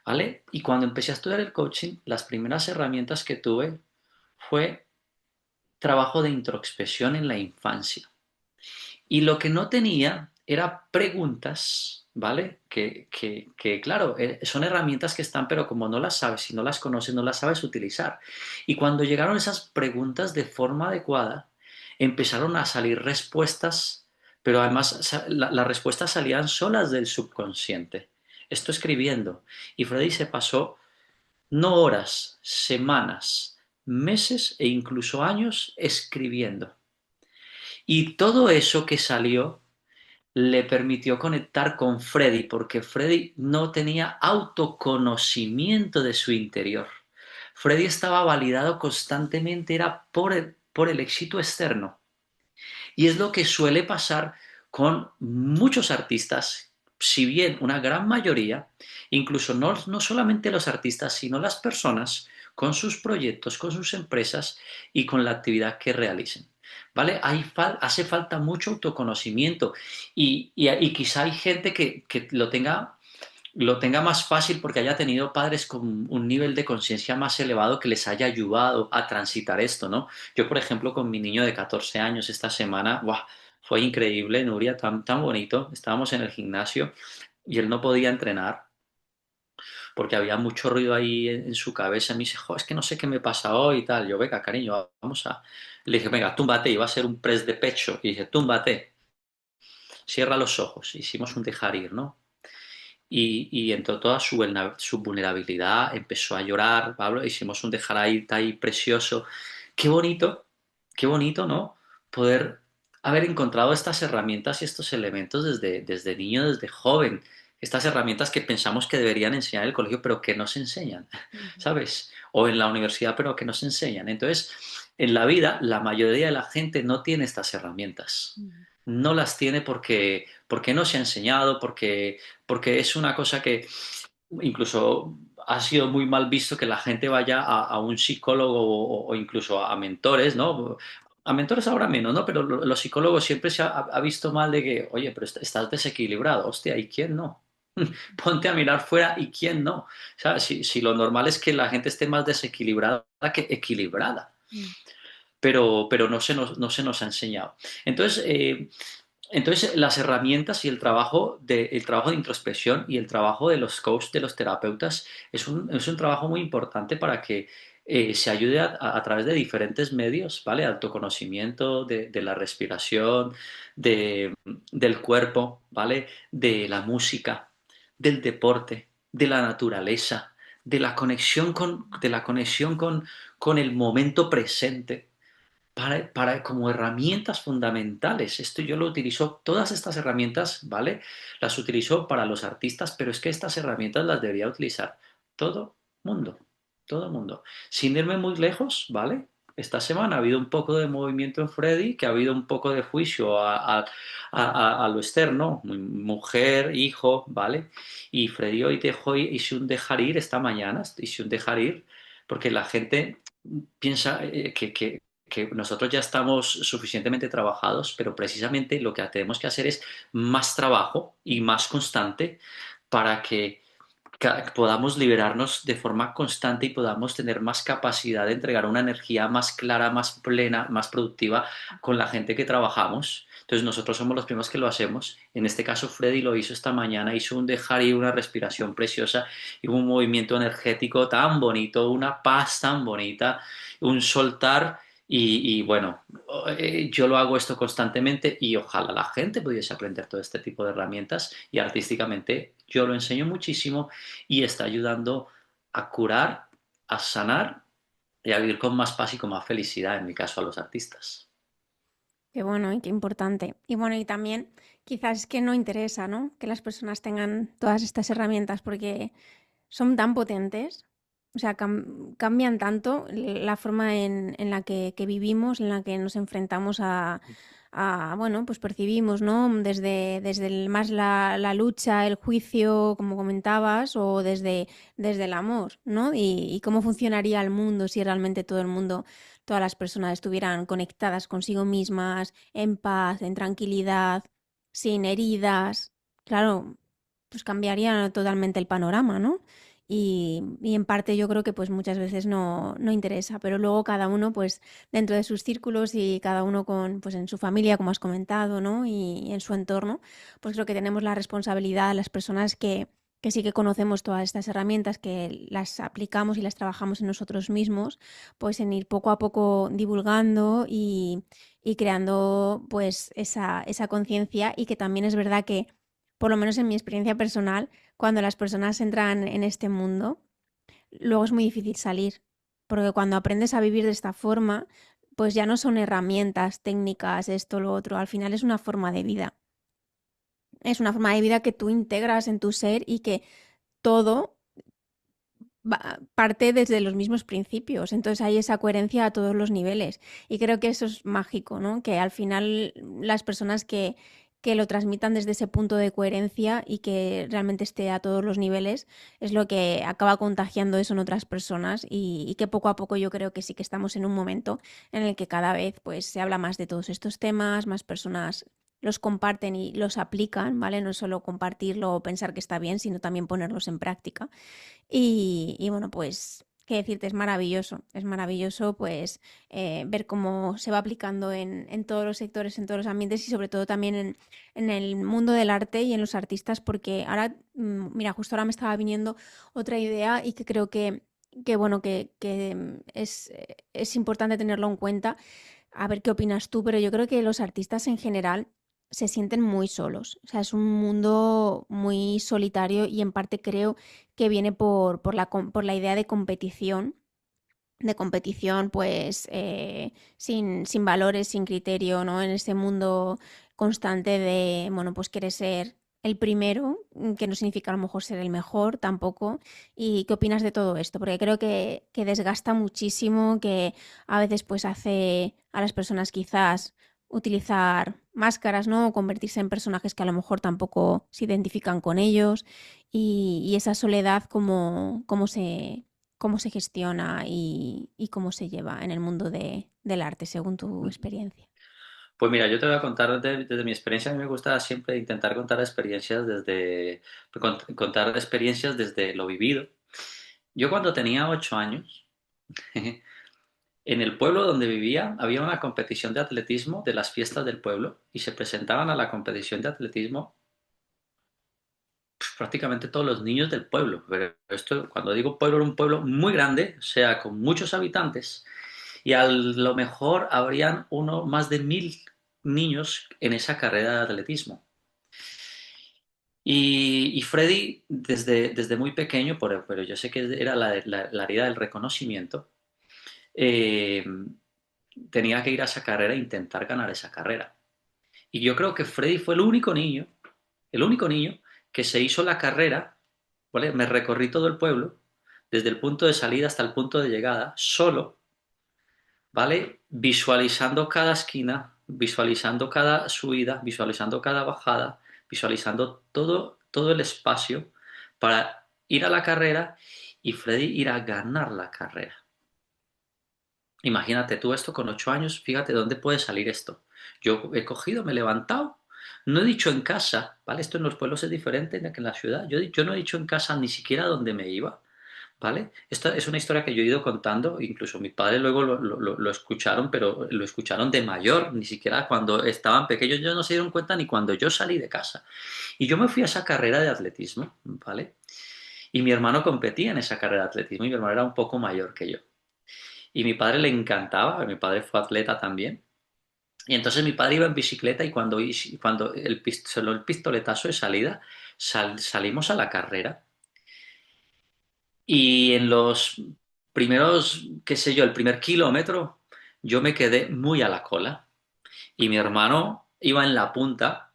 Speaker 2: ¿Vale? Y cuando empecé a estudiar el coaching, las primeras herramientas que tuve fue trabajo de introspección en la infancia. Y lo que no tenía era preguntas, ¿vale? Claro, son herramientas que están, pero como no las sabes, si no las conoces, no las sabes utilizar. Y cuando llegaron esas preguntas de forma adecuada, empezaron a salir respuestas, pero además las respuestas salían solas del subconsciente. Esto escribiendo. Y Freddy se pasó no horas, semanas, meses e incluso años escribiendo. Y todo eso que salió le permitió conectar con Freddy, porque Freddy no tenía autoconocimiento de su interior. Freddy estaba validado constantemente, era por el éxito externo. Y es lo que suele pasar con muchos artistas, si bien una gran mayoría, incluso no solamente los artistas, sino las personas con sus proyectos, con sus empresas y con la actividad que realicen. ¿Vale? Hace falta mucho autoconocimiento y quizá hay gente que lo tenga más fácil porque haya tenido padres con un nivel de conciencia más elevado que les haya ayudado a transitar esto, ¿no? Yo, por ejemplo, con mi niño de 14 años esta semana, ¡buah! Fue increíble, Nuria, tan bonito. Estábamos en el gimnasio y él no podía entrenar porque había mucho ruido ahí en su cabeza. Me dice, jo, es que no sé qué me pasa hoy y tal. Yo, venga, cariño, vamos a... Le dije, venga, túmbate, iba a ser un press de pecho. Y dije, túmbate, cierra los ojos. Hicimos un dejar ir, ¿no? Y entre toda su vulnerabilidad empezó a llorar, Pablo, hicimos un dejar ahí precioso. Qué qué bonito, ¿no? Poder haber encontrado estas herramientas y estos elementos desde niño, desde joven, estas herramientas que pensamos que deberían enseñar en el colegio, pero que no se enseñan,
Speaker 1: Ujú.
Speaker 2: ¿sabes? O en la universidad, pero que no se enseñan. Entonces, en la vida, la mayoría de la gente no tiene estas herramientas.
Speaker 1: Ujú.
Speaker 2: No las tiene porque no se ha enseñado, porque es una cosa que incluso ha sido muy mal visto que la gente vaya a un psicólogo o incluso a mentores, ¿no? A mentores ahora menos, ¿no? Pero los psicólogos siempre se ha visto mal de que, oye, pero estás desequilibrado, hostia, ¿y quién no? Ponte a mirar fuera y quién no. O sea, si lo normal es que la gente esté más desequilibrada que equilibrada,
Speaker 1: Mm.
Speaker 2: pero no se nos ha enseñado. Entonces, las herramientas y el trabajo de introspección y el trabajo de los coaches, de los terapeutas, es un trabajo muy importante para que se ayude a través de diferentes medios, ¿vale? Autoconocimiento, de la respiración, del cuerpo, ¿vale? De la música, del deporte, de la naturaleza, de la conexión con el momento presente como herramientas fundamentales. Esto yo lo utilizo, todas estas herramientas, ¿vale? Las utilizo para los artistas, pero es que estas herramientas las debería utilizar todo mundo, todo mundo. Sin irme muy lejos, ¿vale? Esta semana ha habido un poco de movimiento en Freddy, que ha habido un poco de juicio a lo externo, mujer, hijo, ¿vale? Y Freddy hoy hice un dejar ir esta mañana, hice un dejar ir, porque la gente piensa que nosotros ya estamos suficientemente trabajados, pero precisamente lo que tenemos que hacer es más trabajo y más constante para que podamos liberarnos de forma constante y podamos tener más capacidad de entregar una energía más clara, más plena, más productiva con la gente que trabajamos. Entonces nosotros somos los primeros que lo hacemos. En este caso Freddy lo hizo esta mañana, hizo un dejar y una respiración preciosa y un movimiento energético tan bonito, una paz tan bonita, un soltar y bueno, yo lo hago esto constantemente y ojalá la gente pudiese aprender todo este tipo de herramientas y artísticamente yo lo enseño muchísimo y está ayudando a curar, a sanar y a vivir con más paz y con más felicidad, en mi caso a los artistas.
Speaker 1: Qué bueno y qué importante. Y bueno, y también quizás es que no interesa, ¿no? Que las personas tengan todas estas herramientas porque son tan potentes, o sea, cambian tanto la forma en la que vivimos, en la que nos enfrentamos bueno, pues percibimos, ¿no? Desde más la lucha, el juicio, como comentabas, o desde el amor, ¿no? Y cómo funcionaría el mundo si realmente todo el mundo, todas las personas estuvieran conectadas consigo mismas, en paz, en tranquilidad, sin heridas. Claro, pues cambiaría totalmente el panorama, ¿no? Y en parte yo creo que pues muchas veces no interesa, pero luego cada uno pues dentro de sus círculos y cada uno pues en su familia, como has comentado, ¿no? Y en su entorno, pues creo que tenemos la responsabilidad, las personas que sí que conocemos todas estas herramientas, que las aplicamos y las trabajamos en nosotros mismos, pues en ir poco a poco divulgando y creando pues esa conciencia y que también es verdad que, por lo menos en mi experiencia personal, cuando las personas entran en este mundo, luego es muy difícil salir, porque cuando aprendes a vivir de esta forma, pues ya no son herramientas técnicas, esto, lo otro, al final es una forma de vida. Es una forma de vida que tú integras en tu ser y que todo parte desde los mismos principios. Entonces hay esa coherencia a todos los niveles. Y creo que eso es mágico, ¿no? Que al final las personas que lo transmitan desde ese punto de coherencia y que realmente esté a todos los niveles es lo que acaba contagiando eso en otras personas y que poco a poco yo creo que sí que estamos en un momento en el que cada vez pues se habla más de todos estos temas, más personas los comparten y los aplican, ¿vale? No es solo compartirlo o pensar que está bien, sino también ponerlos en práctica. Y bueno, pues qué decirte, es maravilloso pues ver cómo se va aplicando en todos los sectores, en todos los ambientes y sobre todo también en el mundo del arte y en los artistas, porque ahora, mira, justo ahora me estaba viniendo otra idea y que creo que bueno, es importante tenerlo en cuenta. A ver qué opinas tú, pero yo creo que los artistas en general se sienten muy solos. O sea, es un mundo muy solitario y en parte creo que viene por la idea de competición pues sin valores, sin criterio, ¿no? En ese mundo constante de, bueno, pues quieres ser el primero, que no significa a lo mejor ser el mejor tampoco. ¿Y qué opinas de todo esto? Porque creo que desgasta muchísimo, que a veces pues hace a las personas quizás utilizar máscaras, ¿no? O convertirse en personajes que a lo mejor tampoco se identifican con ellos y esa soledad cómo se gestiona y cómo se lleva en el mundo del arte, según tu experiencia.
Speaker 2: Pues mira, yo te voy a contar desde mi experiencia. A mí me gusta siempre intentar contar experiencias contar experiencias desde lo vivido. Yo cuando tenía 8 años, en el pueblo donde vivía había una competición de atletismo de las fiestas del pueblo y se presentaban a la competición de atletismo prácticamente todos los niños del pueblo. Pero esto, cuando digo pueblo, era un pueblo muy grande, o sea, con muchos habitantes, y a lo mejor habrían más de 1.000 niños en esa carrera de atletismo. Y Freddy, desde muy pequeño, pero yo sé que era la herida del reconocimiento, eh, tenía que ir a esa carrera e intentar ganar esa carrera. Y yo creo que Freddy fue el único niño que se hizo la carrera, ¿vale? Me recorrí todo el pueblo, desde el punto de salida hasta el punto de llegada, solo, ¿vale? Visualizando cada esquina, visualizando cada subida, visualizando cada bajada, visualizando todo el espacio para ir a la carrera y Freddy ir a ganar la carrera. Imagínate tú esto con 8 años, fíjate dónde puede salir esto. Yo he cogido, me he levantado, no he dicho en casa, ¿vale? Esto en los pueblos es diferente que en la ciudad. Yo no he dicho en casa ni siquiera dónde me iba, ¿vale? Esta es una historia que yo he ido contando, incluso mis padres luego lo escucharon, pero lo escucharon de mayor, ni siquiera cuando estaban pequeños, ellos no se dieron cuenta ni cuando yo salí de casa. Y yo me fui a esa carrera de atletismo, ¿vale? Y mi hermano competía en esa carrera de atletismo y mi hermano era un poco mayor que yo. Y mi padre le encantaba, mi padre fue atleta también. Y entonces mi padre iba en bicicleta y cuando sonó el pistoletazo de salida, salimos a la carrera. Y en los primeros, qué sé yo, el primer kilómetro, yo me quedé muy a la cola. Y mi hermano iba en la punta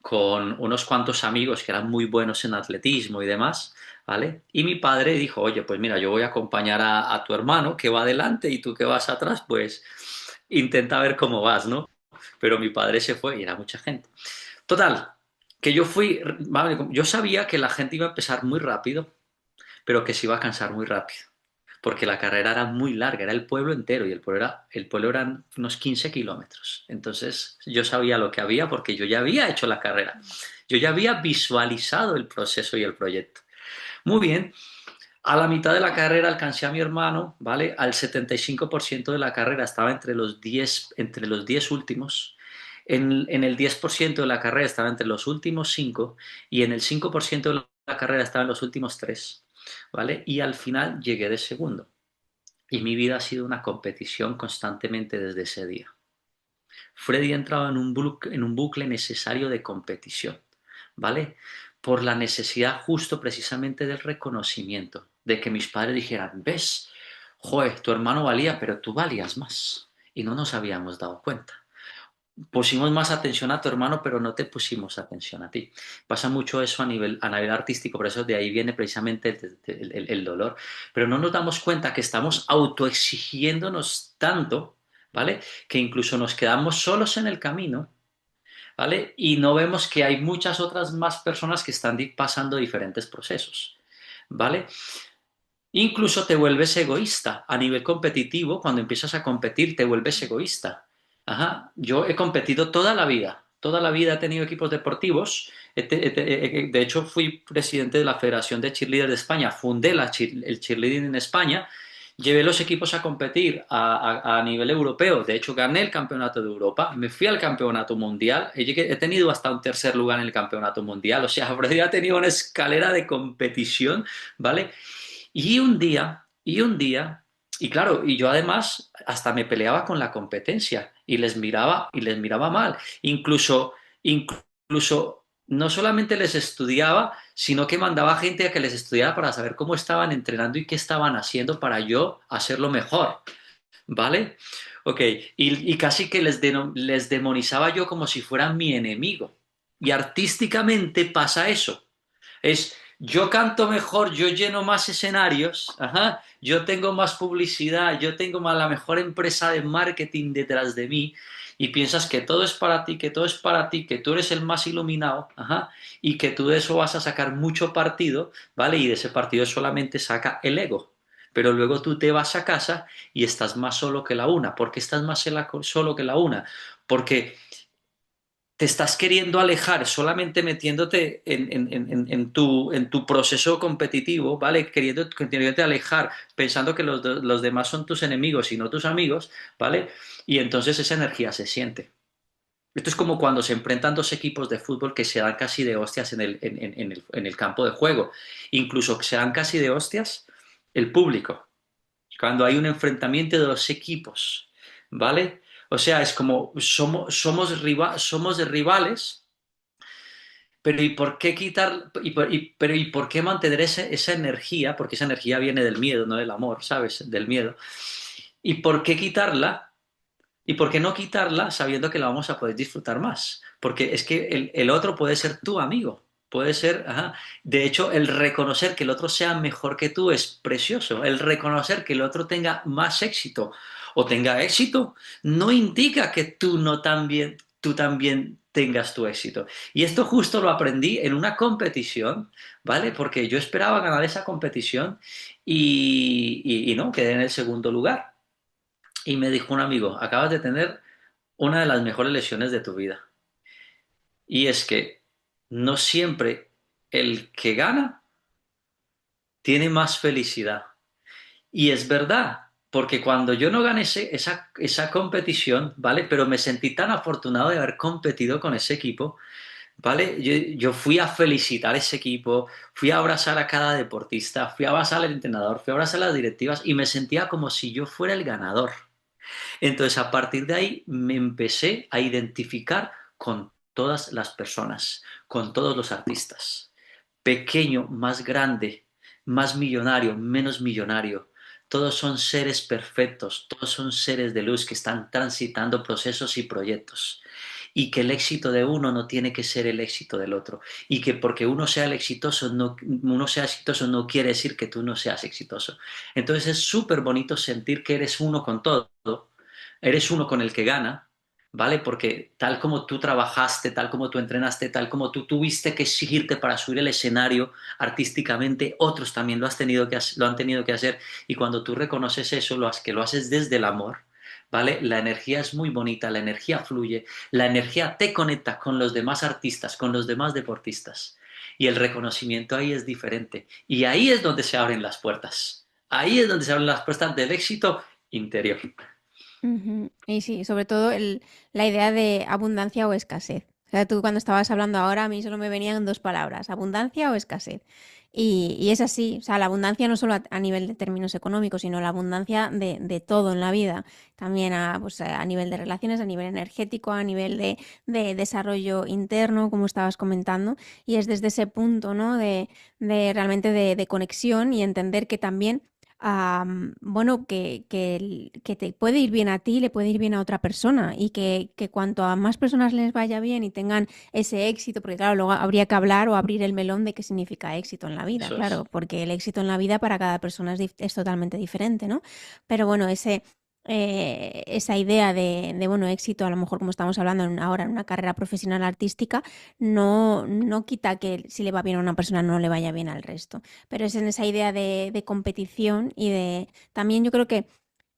Speaker 2: con unos cuantos amigos que eran muy buenos en atletismo y demás, ¿vale? Y mi padre dijo, oye, pues mira, yo voy a acompañar a tu hermano que va adelante y tú que vas atrás, pues intenta ver cómo vas, ¿no? Pero mi padre se fue y era mucha gente. Total, que yo fui, vale, yo sabía que la gente iba a empezar muy rápido, pero que se iba a cansar muy rápido, porque la carrera era muy larga, era el pueblo entero y el pueblo eran unos 15 kilómetros. Entonces yo sabía lo que había porque yo ya había hecho la carrera, yo ya había visualizado el proceso y el proyecto. Muy bien, a la mitad de la carrera alcancé a mi hermano, ¿vale? Al 75% de la carrera estaba entre los 10 últimos. En el 10% de la carrera estaba entre los últimos 5 y en el 5% de la carrera estaba en los últimos 3, ¿vale? Y al final llegué de segundo. Y mi vida ha sido una competición constantemente desde ese día. Freddy entraba en un bucle necesario de competición, ¿vale? Por la necesidad justo precisamente del reconocimiento, de que mis padres dijeran, ves, joder, tu hermano valía, pero tú valías más. Y no nos habíamos dado cuenta. Pusimos más atención a tu hermano, pero no te pusimos atención a ti. Pasa mucho eso a nivel artístico, por eso de ahí viene precisamente el dolor. Pero no nos damos cuenta que estamos autoexigiéndonos tanto, ¿vale? Que incluso nos quedamos solos en el camino, ¿vale? Y no vemos que hay muchas otras más personas que están pasando diferentes procesos, ¿vale? Incluso te vuelves egoísta a nivel competitivo, cuando empiezas a competir te vuelves egoísta. Ajá. Yo he competido toda la vida he tenido equipos deportivos. De hecho, fui presidente de la Federación de Cheerleaders de España, fundé el cheerleading en España Llevé los equipos a competir a nivel europeo. De hecho, gané el campeonato de Europa, me fui al campeonato mundial. He tenido hasta un tercer lugar en el campeonato mundial. O sea, habría tenido una escalera de competición, ¿vale? Y claro, y yo además hasta me peleaba con la competencia y les miraba mal. Incluso no solamente les estudiaba, sino que mandaba gente a que les estudiara para saber cómo estaban entrenando y qué estaban haciendo para yo hacerlo mejor, ¿vale? Ok, y casi que les demonizaba yo como si fueran mi enemigo. Y artísticamente pasa eso. Yo canto mejor, yo lleno más escenarios, ajá, yo tengo más publicidad, yo tengo más la mejor empresa de marketing detrás de mí y piensas que todo es para ti, que todo es para ti, que tú eres el más iluminado, ajá, y que tú de eso vas a sacar mucho partido, ¿vale? Y de ese partido solamente saca el ego. Pero luego tú te vas a casa y estás más solo que la una. ¿Por qué estás más solo que la una? Porque te estás queriendo alejar solamente metiéndote en tu proceso competitivo, ¿vale? Queriéndote alejar, pensando que los demás son tus enemigos y no tus amigos, ¿vale? Y entonces esa energía se siente. Esto es como cuando se enfrentan dos equipos de fútbol que se dan casi de hostias en el campo de juego. Incluso que se dan casi de hostias el público cuando hay un enfrentamiento de dos equipos, ¿vale? O sea, es como somos de rivales, pero ¿y por qué quitar, pero ¿y por qué mantener esa energía? Porque esa energía viene del miedo, no del amor, ¿sabes? Del miedo. ¿Y por qué quitarla? ¿Y por qué no quitarla sabiendo que la vamos a poder disfrutar más? Porque es que el otro puede ser tu amigo, puede ser, ajá. De hecho, el reconocer que el otro sea mejor que tú es precioso. El reconocer que el otro tenga más éxito o tenga éxito no indica que tú también tengas tu éxito. Y esto justo lo aprendí en una competición, ¿vale? Porque yo esperaba ganar esa competición y no, quedé en el segundo lugar. Y me dijo un amigo, acabas de tener una de las mejores lesiones de tu vida. Y es que no siempre el que gana tiene más felicidad. Y es verdad, porque cuando yo no gané esa competición, ¿vale? Pero me sentí tan afortunado de haber competido con ese equipo, ¿vale? Yo fui a felicitar a ese equipo, fui a abrazar a cada deportista, fui a abrazar al entrenador, fui a abrazar a las directivas y me sentía como si yo fuera el ganador. Entonces, a partir de ahí me empecé a identificar con todas las personas, con todos los artistas, pequeño, más grande, más millonario, menos millonario. Todos son seres perfectos, todos son seres de luz que están transitando procesos y proyectos. Y que el éxito de uno no tiene que ser el éxito del otro. Y que porque uno sea exitoso no quiere decir que tú no seas exitoso. Entonces es súper bonito sentir que eres uno con todo, eres uno con el que gana, ¿vale? Porque tal como tú trabajaste, tal como tú entrenaste, tal como tú tuviste que exigirte para subir el escenario artísticamente, otros también lo han tenido que hacer. Y cuando tú reconoces eso, que lo haces desde el amor, ¿vale? La energía es muy bonita, la energía fluye, la energía te conecta con los demás artistas, con los demás deportistas. Y el reconocimiento ahí es diferente. Y ahí es donde se abren las puertas. Ahí es donde se abren las puertas del éxito interior.
Speaker 1: Ujú. Y sí, sobre todo la idea de abundancia o escasez. O sea, tú cuando estabas hablando ahora, a mí solo me venían dos palabras, abundancia o escasez. Y es así, o sea, la abundancia no solo a nivel de términos económicos, sino la abundancia de todo en la vida. También pues, a nivel de relaciones, a nivel energético, a nivel de desarrollo interno, como estabas comentando. Y es desde ese punto, ¿no? De realmente de conexión y entender que también bueno, que te puede ir bien a ti, le puede ir bien a otra persona y que cuanto a más personas les vaya bien y tengan ese éxito, porque claro, luego habría que hablar o abrir el melón de qué significa éxito en la vida,
Speaker 2: Eso
Speaker 1: claro,
Speaker 2: es.
Speaker 1: porque el éxito en la vida para cada persona es totalmente diferente, ¿no? Pero bueno, esa idea bueno, éxito, a lo mejor como estamos hablando ahora en una carrera profesional artística, no quita que si le va bien a una persona no le vaya bien al resto, pero es en esa idea de competición y también yo creo que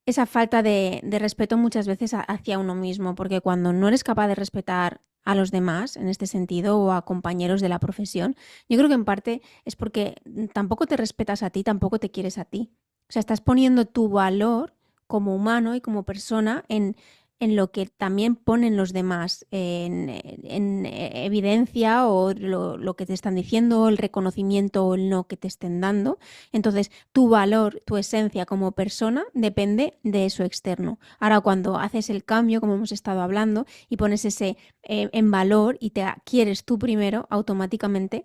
Speaker 1: esa falta de respeto muchas veces hacia uno mismo, porque cuando no eres capaz de respetar a los demás en este sentido o a compañeros de la profesión, yo creo que en parte es porque tampoco te respetas a ti, tampoco te quieres a ti. O sea, estás poniendo tu valor como humano y como persona en lo que también ponen los demás en evidencia o lo que te están diciendo, el reconocimiento o el no que te estén dando. Entonces, tu valor, tu esencia como persona depende de eso externo. Ahora, cuando haces el cambio, como hemos estado hablando, y pones ese en valor y te quieres tú primero, automáticamente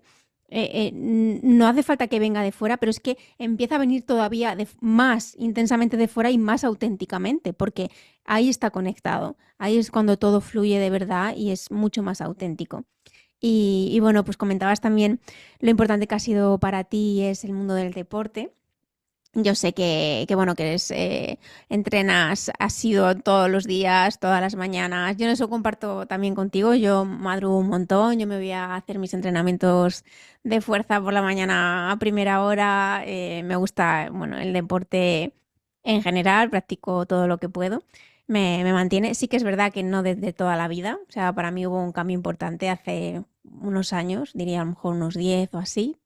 Speaker 1: no hace falta que venga de fuera, pero es que empieza a venir todavía más intensamente de fuera y más auténticamente, porque ahí está conectado, ahí es cuando todo fluye de verdad y es mucho más auténtico. Y bueno, pues comentabas también lo importante que ha sido para ti es el mundo del deporte. Yo sé bueno, que eres, entrenas, has sido todos los días, todas las mañanas. Yo en eso comparto también contigo. Yo madrugo un montón. Yo me voy a hacer mis entrenamientos de fuerza por la mañana a primera hora. Me gusta, bueno, el deporte en general. Practico todo lo que puedo. Me mantiene. Sí que es verdad que no desde toda la vida. O sea, para mí hubo un cambio importante hace unos años, diría a lo mejor unos 10 o así,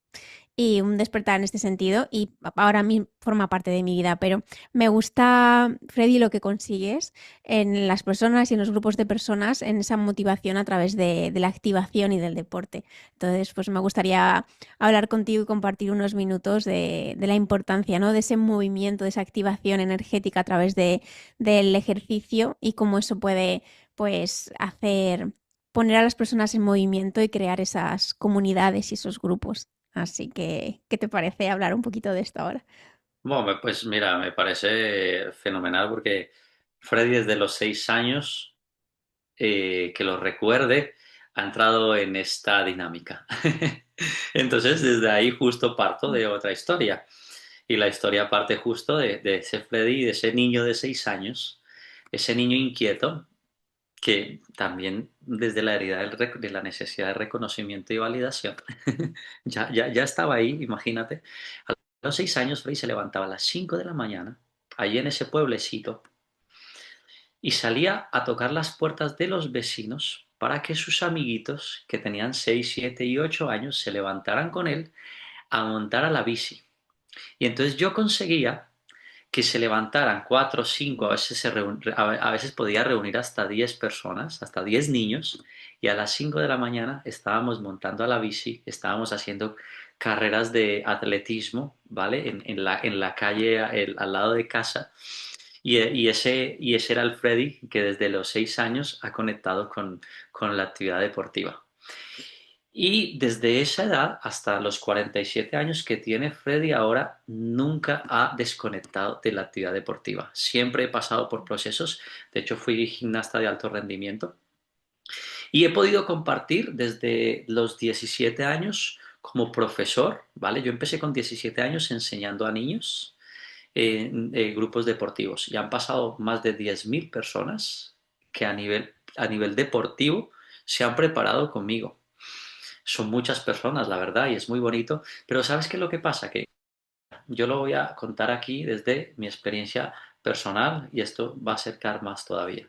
Speaker 1: y un despertar en este sentido y ahora mismo forma parte de mi vida, pero me gusta, Freddy, lo que consigues en las personas y en los grupos de personas en esa motivación a través de la activación y del deporte. Entonces, pues me gustaría hablar contigo y compartir unos minutos de la importancia, ¿no? De ese movimiento, de esa activación energética a través del ejercicio y cómo eso puede, pues, hacer poner a las personas en movimiento y crear esas comunidades y esos grupos. Así que, ¿qué te parece hablar un poquito de esto ahora?
Speaker 2: Bueno, pues mira, me parece fenomenal porque Freddy desde los 6 años, que lo recuerde, ha entrado en esta dinámica. Entonces, desde ahí justo parto de otra historia. Y la historia parte justo de ese Freddy, de ese niño de 6 años, ese niño inquieto que también desde la herida de la necesidad de reconocimiento y validación, ya estaba ahí, imagínate. A los 6 años, Frey se levantaba a las 5 de la mañana, allí en ese pueblecito, y salía a tocar las puertas de los vecinos para que sus amiguitos, que tenían 6 7 y 8 años, se levantaran con él a montar a la bici. Y entonces yo conseguía que se levantaran 4 o 5, a veces podía reunir hasta 10 personas, hasta 10 niños, y a las 5 de la mañana estábamos montando a la bici, estábamos haciendo carreras de atletismo, ¿vale? En la calle al lado de casa. Y ese era el Freddy que desde los 6 años ha conectado con la actividad deportiva. Y desde esa edad hasta los 47 años que tiene Freddy ahora, nunca ha desconectado de la actividad deportiva. Siempre he pasado por procesos. De hecho, fui gimnasta de alto rendimiento y he podido compartir desde los 17 años como profesor, ¿vale? Yo empecé con 17 años enseñando a niños en grupos deportivos y han pasado más de 10.000 personas que a nivel deportivo se han preparado conmigo. Son muchas personas, la verdad, y es muy bonito, pero ¿sabes qué es lo que pasa? Que yo lo voy a contar aquí desde mi experiencia personal y esto va a acercar más todavía.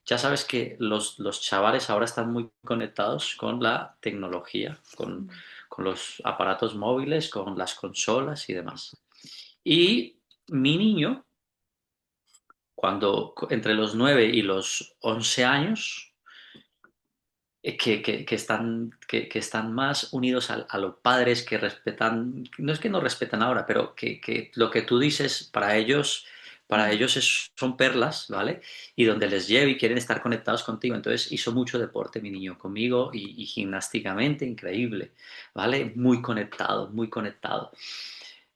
Speaker 2: Ya sabes que los chavales ahora están muy conectados con la tecnología, con los aparatos móviles, con las consolas y demás. Y mi niño, cuando entre los 9 y los 11 años, que están más unidos a los padres que respetan, no es que no respetan ahora, pero que lo que tú dices para ellos son perlas, ¿vale? Y donde les lleve y quieren estar conectados contigo. Entonces hizo mucho deporte mi niño conmigo y gimnásticamente increíble, ¿vale? Muy conectado, muy conectado.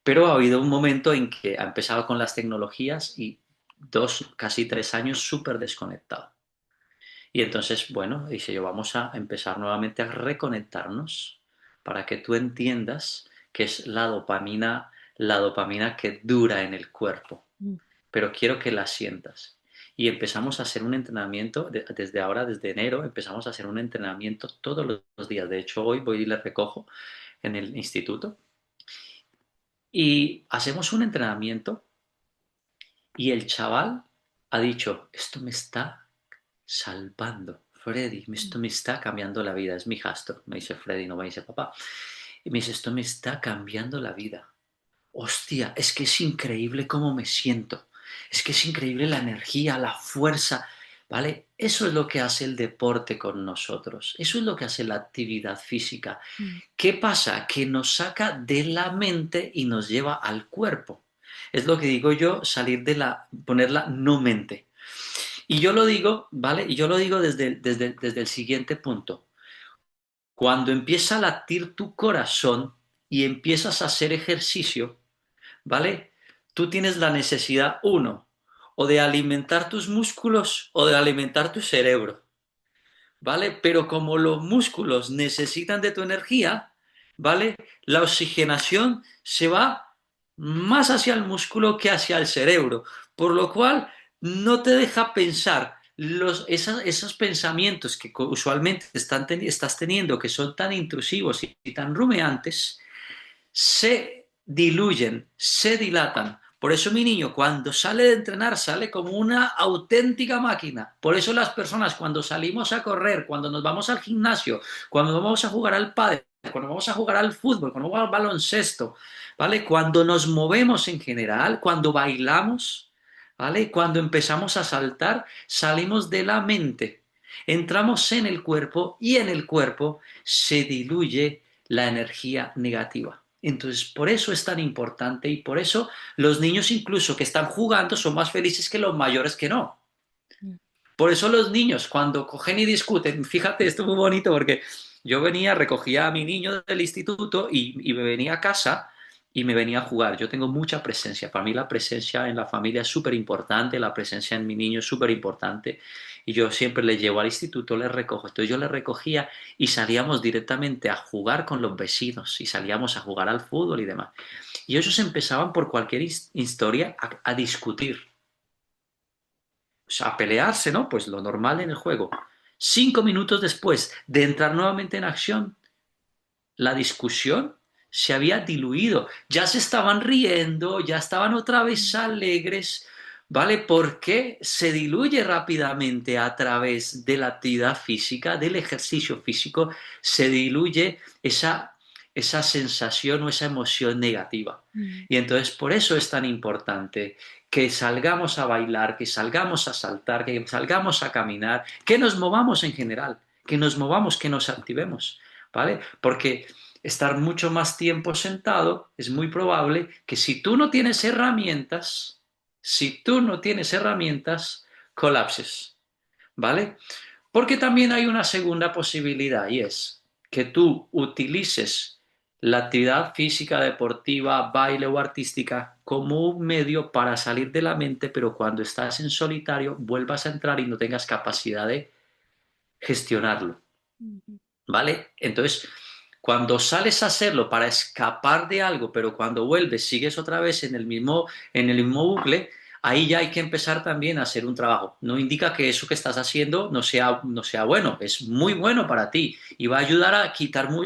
Speaker 2: Pero ha habido un momento en que ha empezado con las tecnologías y 2, casi 3 años súper desconectado. Y entonces, bueno, dice yo, vamos a empezar nuevamente a reconectarnos para que tú entiendas que es la dopamina que dura en el cuerpo,
Speaker 1: Mm.
Speaker 2: pero quiero que la sientas. Y empezamos a hacer un entrenamiento, desde ahora, desde enero, empezamos a hacer un entrenamiento todos los días. De hecho, hoy voy y le recojo en el instituto. Y hacemos un entrenamiento y el chaval ha dicho, esto me está salvando. Freddy, esto me está cambiando la vida. Es mi hijastro. Me dice Freddy, no me dice papá. Y me dice, esto me está cambiando la vida. hostia, es que es increíble cómo me siento, es que es increíble la energía, la fuerza, ¿vale? Eso es lo que hace el deporte con nosotros, eso es lo que hace la actividad física.
Speaker 1: Mm.
Speaker 2: ¿Qué pasa? Que nos saca de la mente y nos lleva al cuerpo. Es lo que digo yo, salir de poner la no mente. Y yo lo digo, ¿vale? Y yo lo digo desde el siguiente punto. Cuando empieza a latir tu corazón y empiezas a hacer ejercicio, ¿vale? Tú tienes la necesidad, uno, o de alimentar tus músculos o de alimentar tu cerebro, ¿vale? Pero como los músculos necesitan de tu energía, ¿vale? La oxigenación se va más hacia el músculo que hacia el cerebro, por lo cual no te deja pensar esos pensamientos que usualmente estás teniendo, que son tan intrusivos y tan rumeantes, se diluyen, se dilatan. Por eso mi niño cuando sale de entrenar sale como una auténtica máquina. Por eso las personas cuando salimos a correr, cuando nos vamos al gimnasio, cuando vamos a jugar al pádel, cuando vamos a jugar al fútbol, cuando vamos al baloncesto, ¿vale? Cuando nos movemos en general, cuando bailamos, ¿vale? Cuando empezamos a saltar, salimos de la mente, entramos en el cuerpo y en el cuerpo se diluye la energía negativa. Entonces, por eso es tan importante y por eso los niños incluso que están jugando son más felices que los mayores que no.
Speaker 1: Mm.
Speaker 2: Por eso los niños cuando cogen y discuten, fíjate, esto es muy bonito porque yo venía, recogía a mi niño del instituto y me venía a casa y me venía a jugar. Yo tengo mucha presencia. Para mí la presencia en la familia es súper importante, la presencia en mi niño es súper importante. Y yo siempre le llevo al instituto, le recojo. Entonces yo le recogía y salíamos directamente a jugar con los vecinos y salíamos a jugar al fútbol y demás. Y ellos empezaban por cualquier historia a discutir, a pelearse, ¿no? Pues lo normal en el juego. 5 minutos después de entrar nuevamente en acción, la discusión se había diluido. Ya se estaban riendo, ya estaban otra vez alegres, ¿vale? Porque se diluye rápidamente a través de la actividad física, del ejercicio físico, se diluye esa sensación o esa emoción negativa.
Speaker 1: Mm.
Speaker 2: Y entonces por eso es tan importante que salgamos a bailar, que salgamos a saltar, que salgamos a caminar, que nos movamos en general, que nos movamos, que nos activemos, ¿vale? Porque estar mucho más tiempo sentado es muy probable que si tú no tienes herramientas, si tú no tienes herramientas, colapses, ¿vale? Porque también hay una segunda posibilidad y es que tú utilices la actividad física, deportiva, baile o artística como un medio para salir de la mente, pero cuando estás en solitario vuelvas a entrar y no tengas capacidad de gestionarlo,
Speaker 1: Ujú.
Speaker 2: ¿vale? Entonces, cuando sales a hacerlo para escapar de algo, pero cuando vuelves sigues otra vez en el mismo bucle, ahí ya hay que empezar también a hacer un trabajo. No indica que eso que estás haciendo no sea bueno, es muy bueno para ti y va a ayudar a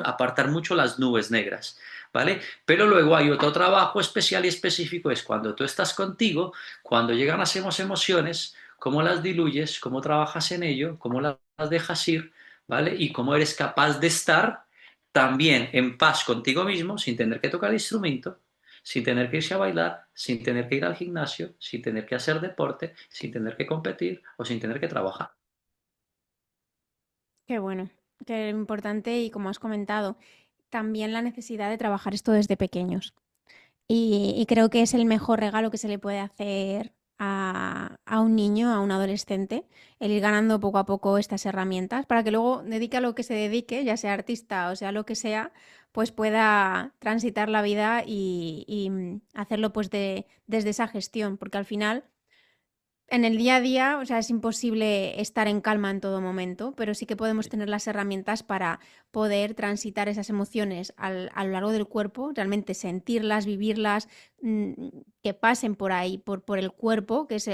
Speaker 2: apartar mucho las nubes negras, ¿vale? Pero luego hay otro trabajo especial y específico, es cuando tú estás contigo, cuando llegan las emociones, cómo las diluyes, cómo trabajas en ello, cómo las dejas ir, ¿vale? Y cómo eres capaz de estar también en paz contigo mismo sin tener que tocar el instrumento, sin tener que irse a bailar, sin tener que ir al gimnasio, sin tener que hacer deporte, sin tener que competir o sin tener que trabajar.
Speaker 1: Qué bueno, qué importante y como has comentado, también la necesidad de trabajar esto desde pequeños. Y creo que es el mejor regalo que se le puede hacer a un niño, a un adolescente, el ir ganando poco a poco estas herramientas para que luego dedique a lo que se dedique, ya sea artista o sea lo que sea, pues pueda transitar la vida y hacerlo pues desde esa gestión, porque al final en el día a día, o sea, es imposible estar en calma en todo momento, pero sí que podemos tener las herramientas para poder transitar esas emociones a lo largo del cuerpo, realmente sentirlas, vivirlas, mm, que pasen por ahí, por el cuerpo, que es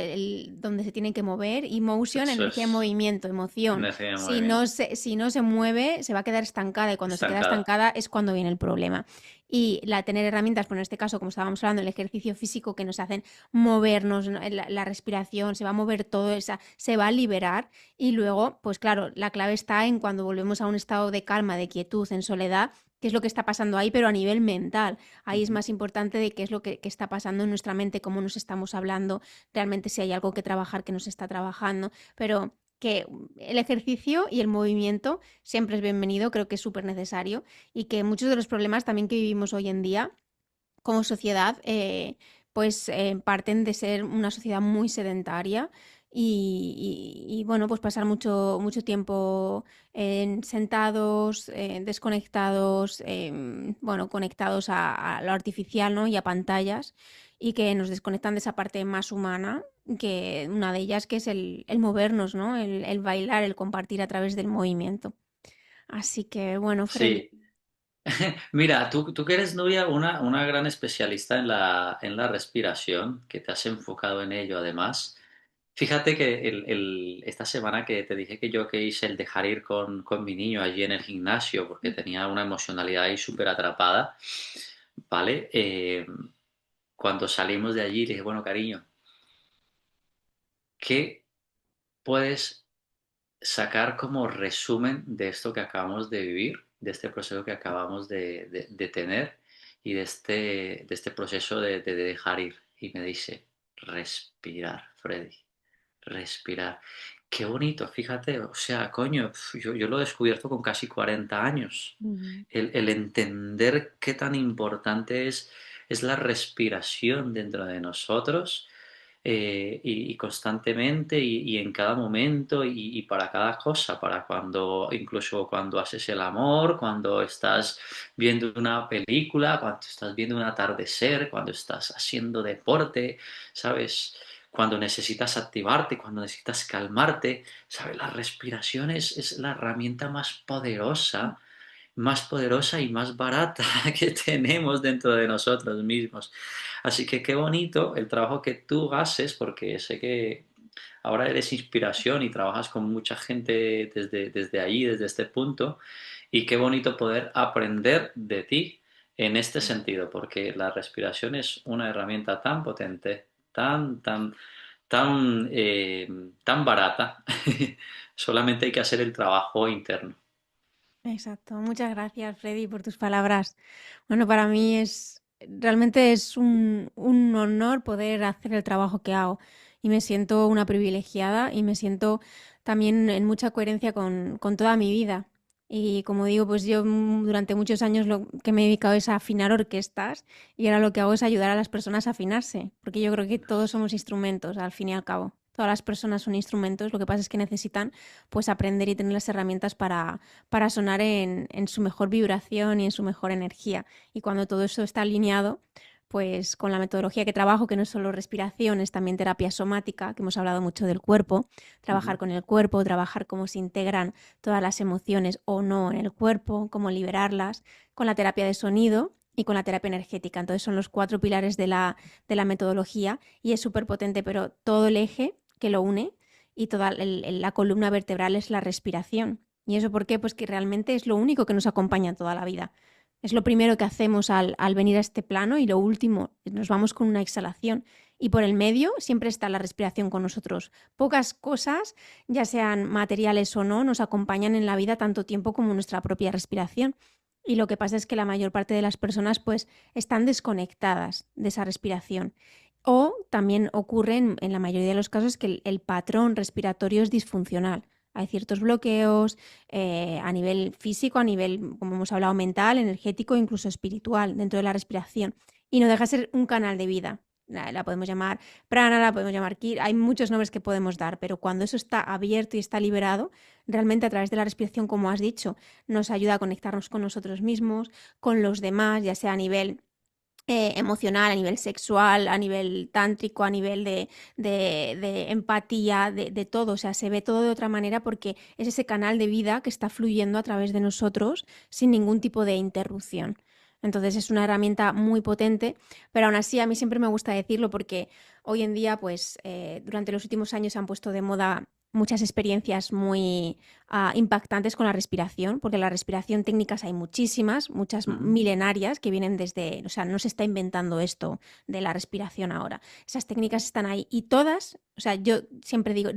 Speaker 1: donde se tienen que mover, y motion,
Speaker 2: Eso
Speaker 1: energía de
Speaker 2: es
Speaker 1: movimiento, emoción.
Speaker 2: energía de movimiento,
Speaker 1: Si no se mueve, se va a quedar estancada y cuando se queda
Speaker 2: estancada.
Speaker 1: estancada es cuando viene el problema. Y tener herramientas, pues en este caso, como estábamos hablando, el ejercicio físico que nos hacen movernos, ¿no? La respiración, se va a mover todo, se va a liberar y luego, pues claro, la clave está en cuando volvemos a un estado de calma, de quietud, en soledad, qué es lo que está pasando ahí, pero a nivel mental. Ahí es más importante de qué es lo que está pasando en nuestra mente, cómo nos estamos hablando, realmente si hay algo que trabajar que nos está trabajando, pero que el ejercicio y el movimiento siempre es bienvenido, creo que es súper necesario y que muchos de los problemas también que vivimos hoy en día como sociedad, pues parten de ser una sociedad muy sedentaria y, bueno, pues pasar mucho tiempo sentados, desconectados, bueno, conectados a lo artificial, ¿no? Y a pantallas y que nos desconectan de esa parte más humana, que una de ellas que es el movernos, ¿no? El bailar, el compartir a través del movimiento. Así que, bueno, Freddy.
Speaker 2: Sí. Mira, tú que eres, Nuria, una gran especialista en la respiración, que te has enfocado en ello además. Fíjate que esta semana que te dije que hice el dejar ir con mi niño allí en el gimnasio, porque tenía una emocionalidad ahí súper atrapada, ¿vale? Cuando salimos de allí, le dije, bueno, cariño, ¿qué puedes sacar como resumen de esto que acabamos de vivir, de este proceso que acabamos de tener y de este proceso de dejar ir? Y me dice, respirar, Freddy, respirar. Qué bonito, fíjate, o sea, coño, yo lo he descubierto con casi 40 años.
Speaker 1: Ujú.
Speaker 2: El entender qué tan importante es la respiración dentro de nosotros y constantemente y en cada momento y para cada cosa, para cuando, incluso cuando haces el amor, cuando estás viendo una película, cuando estás viendo un atardecer, cuando estás haciendo deporte, ¿sabes? Cuando necesitas activarte, cuando necesitas calmarte, ¿sabes? La respiración es la herramienta más poderosa y más barata que tenemos dentro de nosotros mismos. Así que qué bonito el trabajo que tú haces, porque sé que ahora eres inspiración y trabajas con mucha gente desde ahí, desde este punto, y qué bonito poder aprender de ti en este sentido, porque la respiración es una herramienta tan potente, tan barata, solamente hay que hacer el trabajo interno.
Speaker 1: Exacto. Muchas gracias, Freddy, por tus palabras. Bueno, para mí realmente es un honor poder hacer el trabajo que hago y me siento una privilegiada y me siento también en mucha coherencia con toda mi vida. Y como digo, pues yo durante muchos años lo que me he dedicado es a afinar orquestas y ahora lo que hago es ayudar a las personas a afinarse, porque yo creo que todos somos instrumentos, al fin y al cabo. Todas las personas son instrumentos, lo que pasa es que necesitan pues aprender y tener las herramientas para sonar en su mejor vibración y en su mejor energía. Y cuando todo eso está alineado, pues con la metodología que trabajo, que no es solo respiración, es también terapia somática, que hemos hablado mucho del cuerpo, trabajar
Speaker 2: Ujú.
Speaker 1: con el cuerpo, trabajar cómo se integran todas las emociones o no en el cuerpo, cómo liberarlas, con la terapia de sonido y con la terapia energética. Entonces son los cuatro pilares de la metodología y es súper potente, pero todo el eje que lo une y toda la columna vertebral es la respiración. ¿Y eso por qué? Pues que realmente es lo único que nos acompaña toda la vida. Es lo primero que hacemos al venir a este plano y lo último, nos vamos con una exhalación. Y por el medio siempre está la respiración con nosotros. Pocas cosas, ya sean materiales o no, nos acompañan en la vida tanto tiempo como nuestra propia respiración. Y lo que pasa es que la mayor parte de las personas pues están desconectadas de esa respiración. O también ocurre en la mayoría de los casos que el patrón respiratorio es disfuncional. Hay ciertos bloqueos a nivel físico, a nivel, como hemos hablado, mental, energético, incluso espiritual dentro de la respiración. Y no deja de ser un canal de vida. La podemos llamar prana, la podemos llamar ki, hay muchos nombres que podemos dar, pero cuando eso está abierto y está liberado, realmente a través de la respiración, como has dicho, nos ayuda a conectarnos con nosotros mismos, con los demás, ya sea a nivel emocional, a nivel sexual, a nivel tántrico, a nivel de empatía, de todo. O sea, se ve todo de otra manera porque es ese canal de vida que está fluyendo a través de nosotros sin ningún tipo de interrupción. Entonces es una herramienta muy potente, pero aún así a mí siempre me gusta decirlo porque hoy en día, pues durante los últimos años se han puesto de moda muchas experiencias muy impactantes con la respiración, porque la respiración técnicas hay muchísimas, muchas
Speaker 2: Ujú.
Speaker 1: milenarias que vienen desde, o sea, no se está inventando esto de la respiración ahora. Esas técnicas están ahí y todas, o sea, yo siempre digo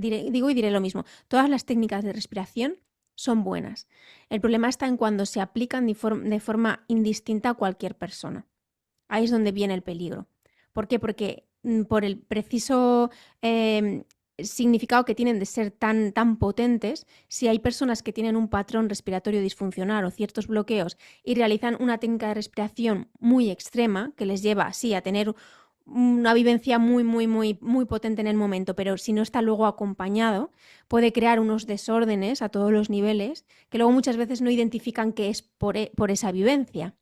Speaker 1: y diré lo mismo, todas las técnicas de respiración son buenas. El problema está en cuando se aplican de forma indistinta a cualquier persona. Ahí es donde viene el peligro. ¿Por qué? Porque por el preciso significado que tienen de ser tan potentes, si hay personas que tienen un patrón respiratorio disfuncional o ciertos bloqueos y realizan una técnica de respiración muy extrema, que les lleva, sí, a tener una vivencia muy potente en el momento, pero si no está luego acompañado, puede crear unos desórdenes a todos los niveles que luego muchas veces no identifican que es por esa vivencia.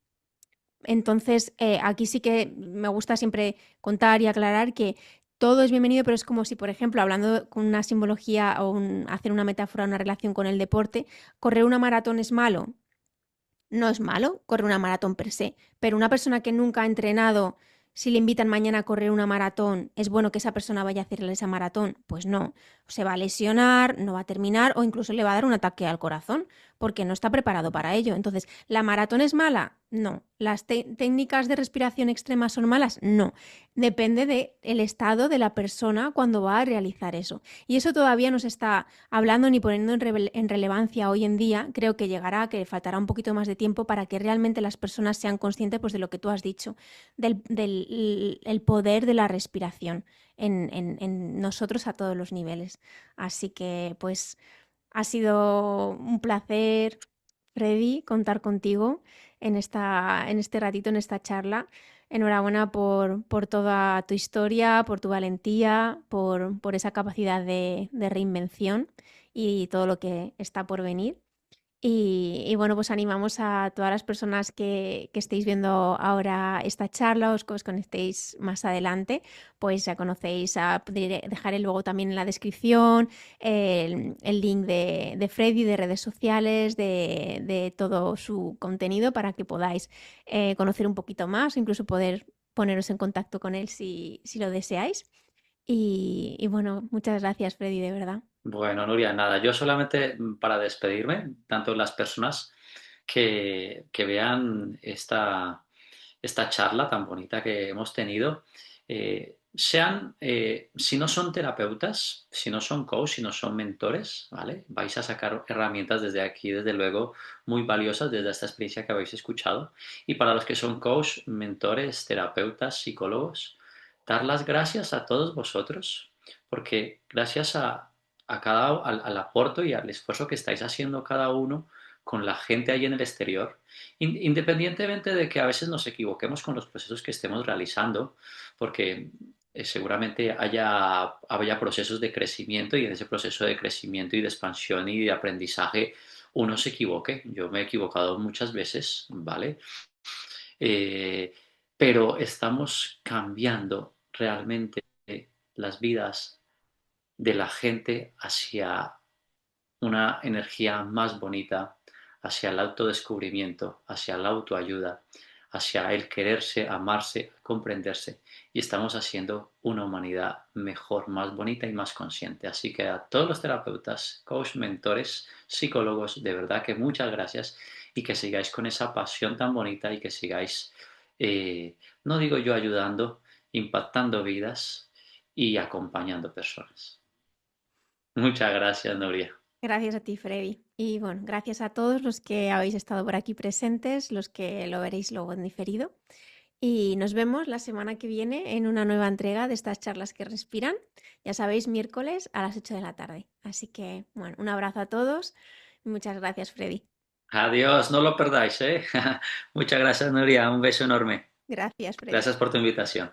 Speaker 1: Entonces, aquí sí que me gusta siempre contar y aclarar que todo es bienvenido, pero es como si, por ejemplo, hablando con una simbología o hacer una metáfora, una relación con el deporte, correr una maratón es malo. No es malo correr una maratón per se, pero una persona que nunca ha entrenado, si le invitan mañana a correr una maratón, ¿es bueno que esa persona vaya a hacerle esa maratón? Pues no, se va a lesionar, no va a terminar o incluso le va a dar un ataque al corazón porque no está preparado para ello. Entonces, ¿la maratón es mala? No. ¿Las técnicas de respiración extrema son malas? No. Depende del estado de la persona cuando va a realizar eso. Y eso todavía no se está hablando ni poniendo en relevancia hoy en día. Creo que llegará, que faltará un poquito más de tiempo para que realmente las personas sean conscientes pues, de lo que tú has dicho, del el poder de la respiración en nosotros a todos los niveles. Así que pues ha sido un placer, Freddy, contar contigo en este ratito, en esta charla. Enhorabuena por toda tu historia, por tu valentía, por esa capacidad de reinvención y todo lo que está por venir. Y bueno, pues animamos a todas las personas que estéis viendo ahora esta charla, os conectéis más adelante, pues ya conocéis, dejaré luego también en la descripción el link de Freddy, de redes sociales, de todo su contenido para que podáis conocer un poquito más, incluso poder poneros en contacto con él si lo deseáis. Y bueno, muchas gracias, Freddy, de verdad.
Speaker 2: Bueno, Nuria, nada, yo solamente para despedirme, tanto las personas que vean esta charla tan bonita que hemos tenido, si no son terapeutas, si no son coach, si no son mentores, ¿vale? Vais a sacar herramientas desde aquí, desde luego, muy valiosas desde esta experiencia que habéis escuchado. Y para los que son coach, mentores, terapeutas, psicólogos, dar las gracias a todos vosotros, porque gracias al aporte y al esfuerzo que estáis haciendo cada uno con la gente ahí en el exterior, independientemente de que a veces nos equivoquemos con los procesos que estemos realizando, porque seguramente haya procesos de crecimiento y en ese proceso de crecimiento y de expansión y de aprendizaje uno se equivoque. Yo me he equivocado muchas veces, ¿vale? Eh, pero estamos cambiando realmente las vidas de la gente hacia una energía más bonita, hacia el autodescubrimiento, hacia la autoayuda, hacia el quererse, amarse, comprenderse. Y estamos haciendo una humanidad mejor, más bonita y más consciente. Así que a todos los terapeutas, coach, mentores, psicólogos, de verdad que muchas gracias y que sigáis con esa pasión tan bonita y que sigáis, no digo yo ayudando, impactando vidas y acompañando personas. Muchas gracias, Nuria.
Speaker 1: Gracias a ti, Freddy. Y bueno, gracias a todos los que habéis estado por aquí presentes, los que lo veréis luego en diferido. Y nos vemos la semana que viene en una nueva entrega de estas charlas que respiran. Ya sabéis, miércoles a las 8 de la tarde. Así que, bueno, un abrazo a todos. Muchas gracias, Freddy.
Speaker 2: Adiós, no lo perdáis, ¿eh? Muchas gracias, Nuria. Un beso enorme.
Speaker 1: Gracias, Freddy.
Speaker 2: Gracias por tu invitación.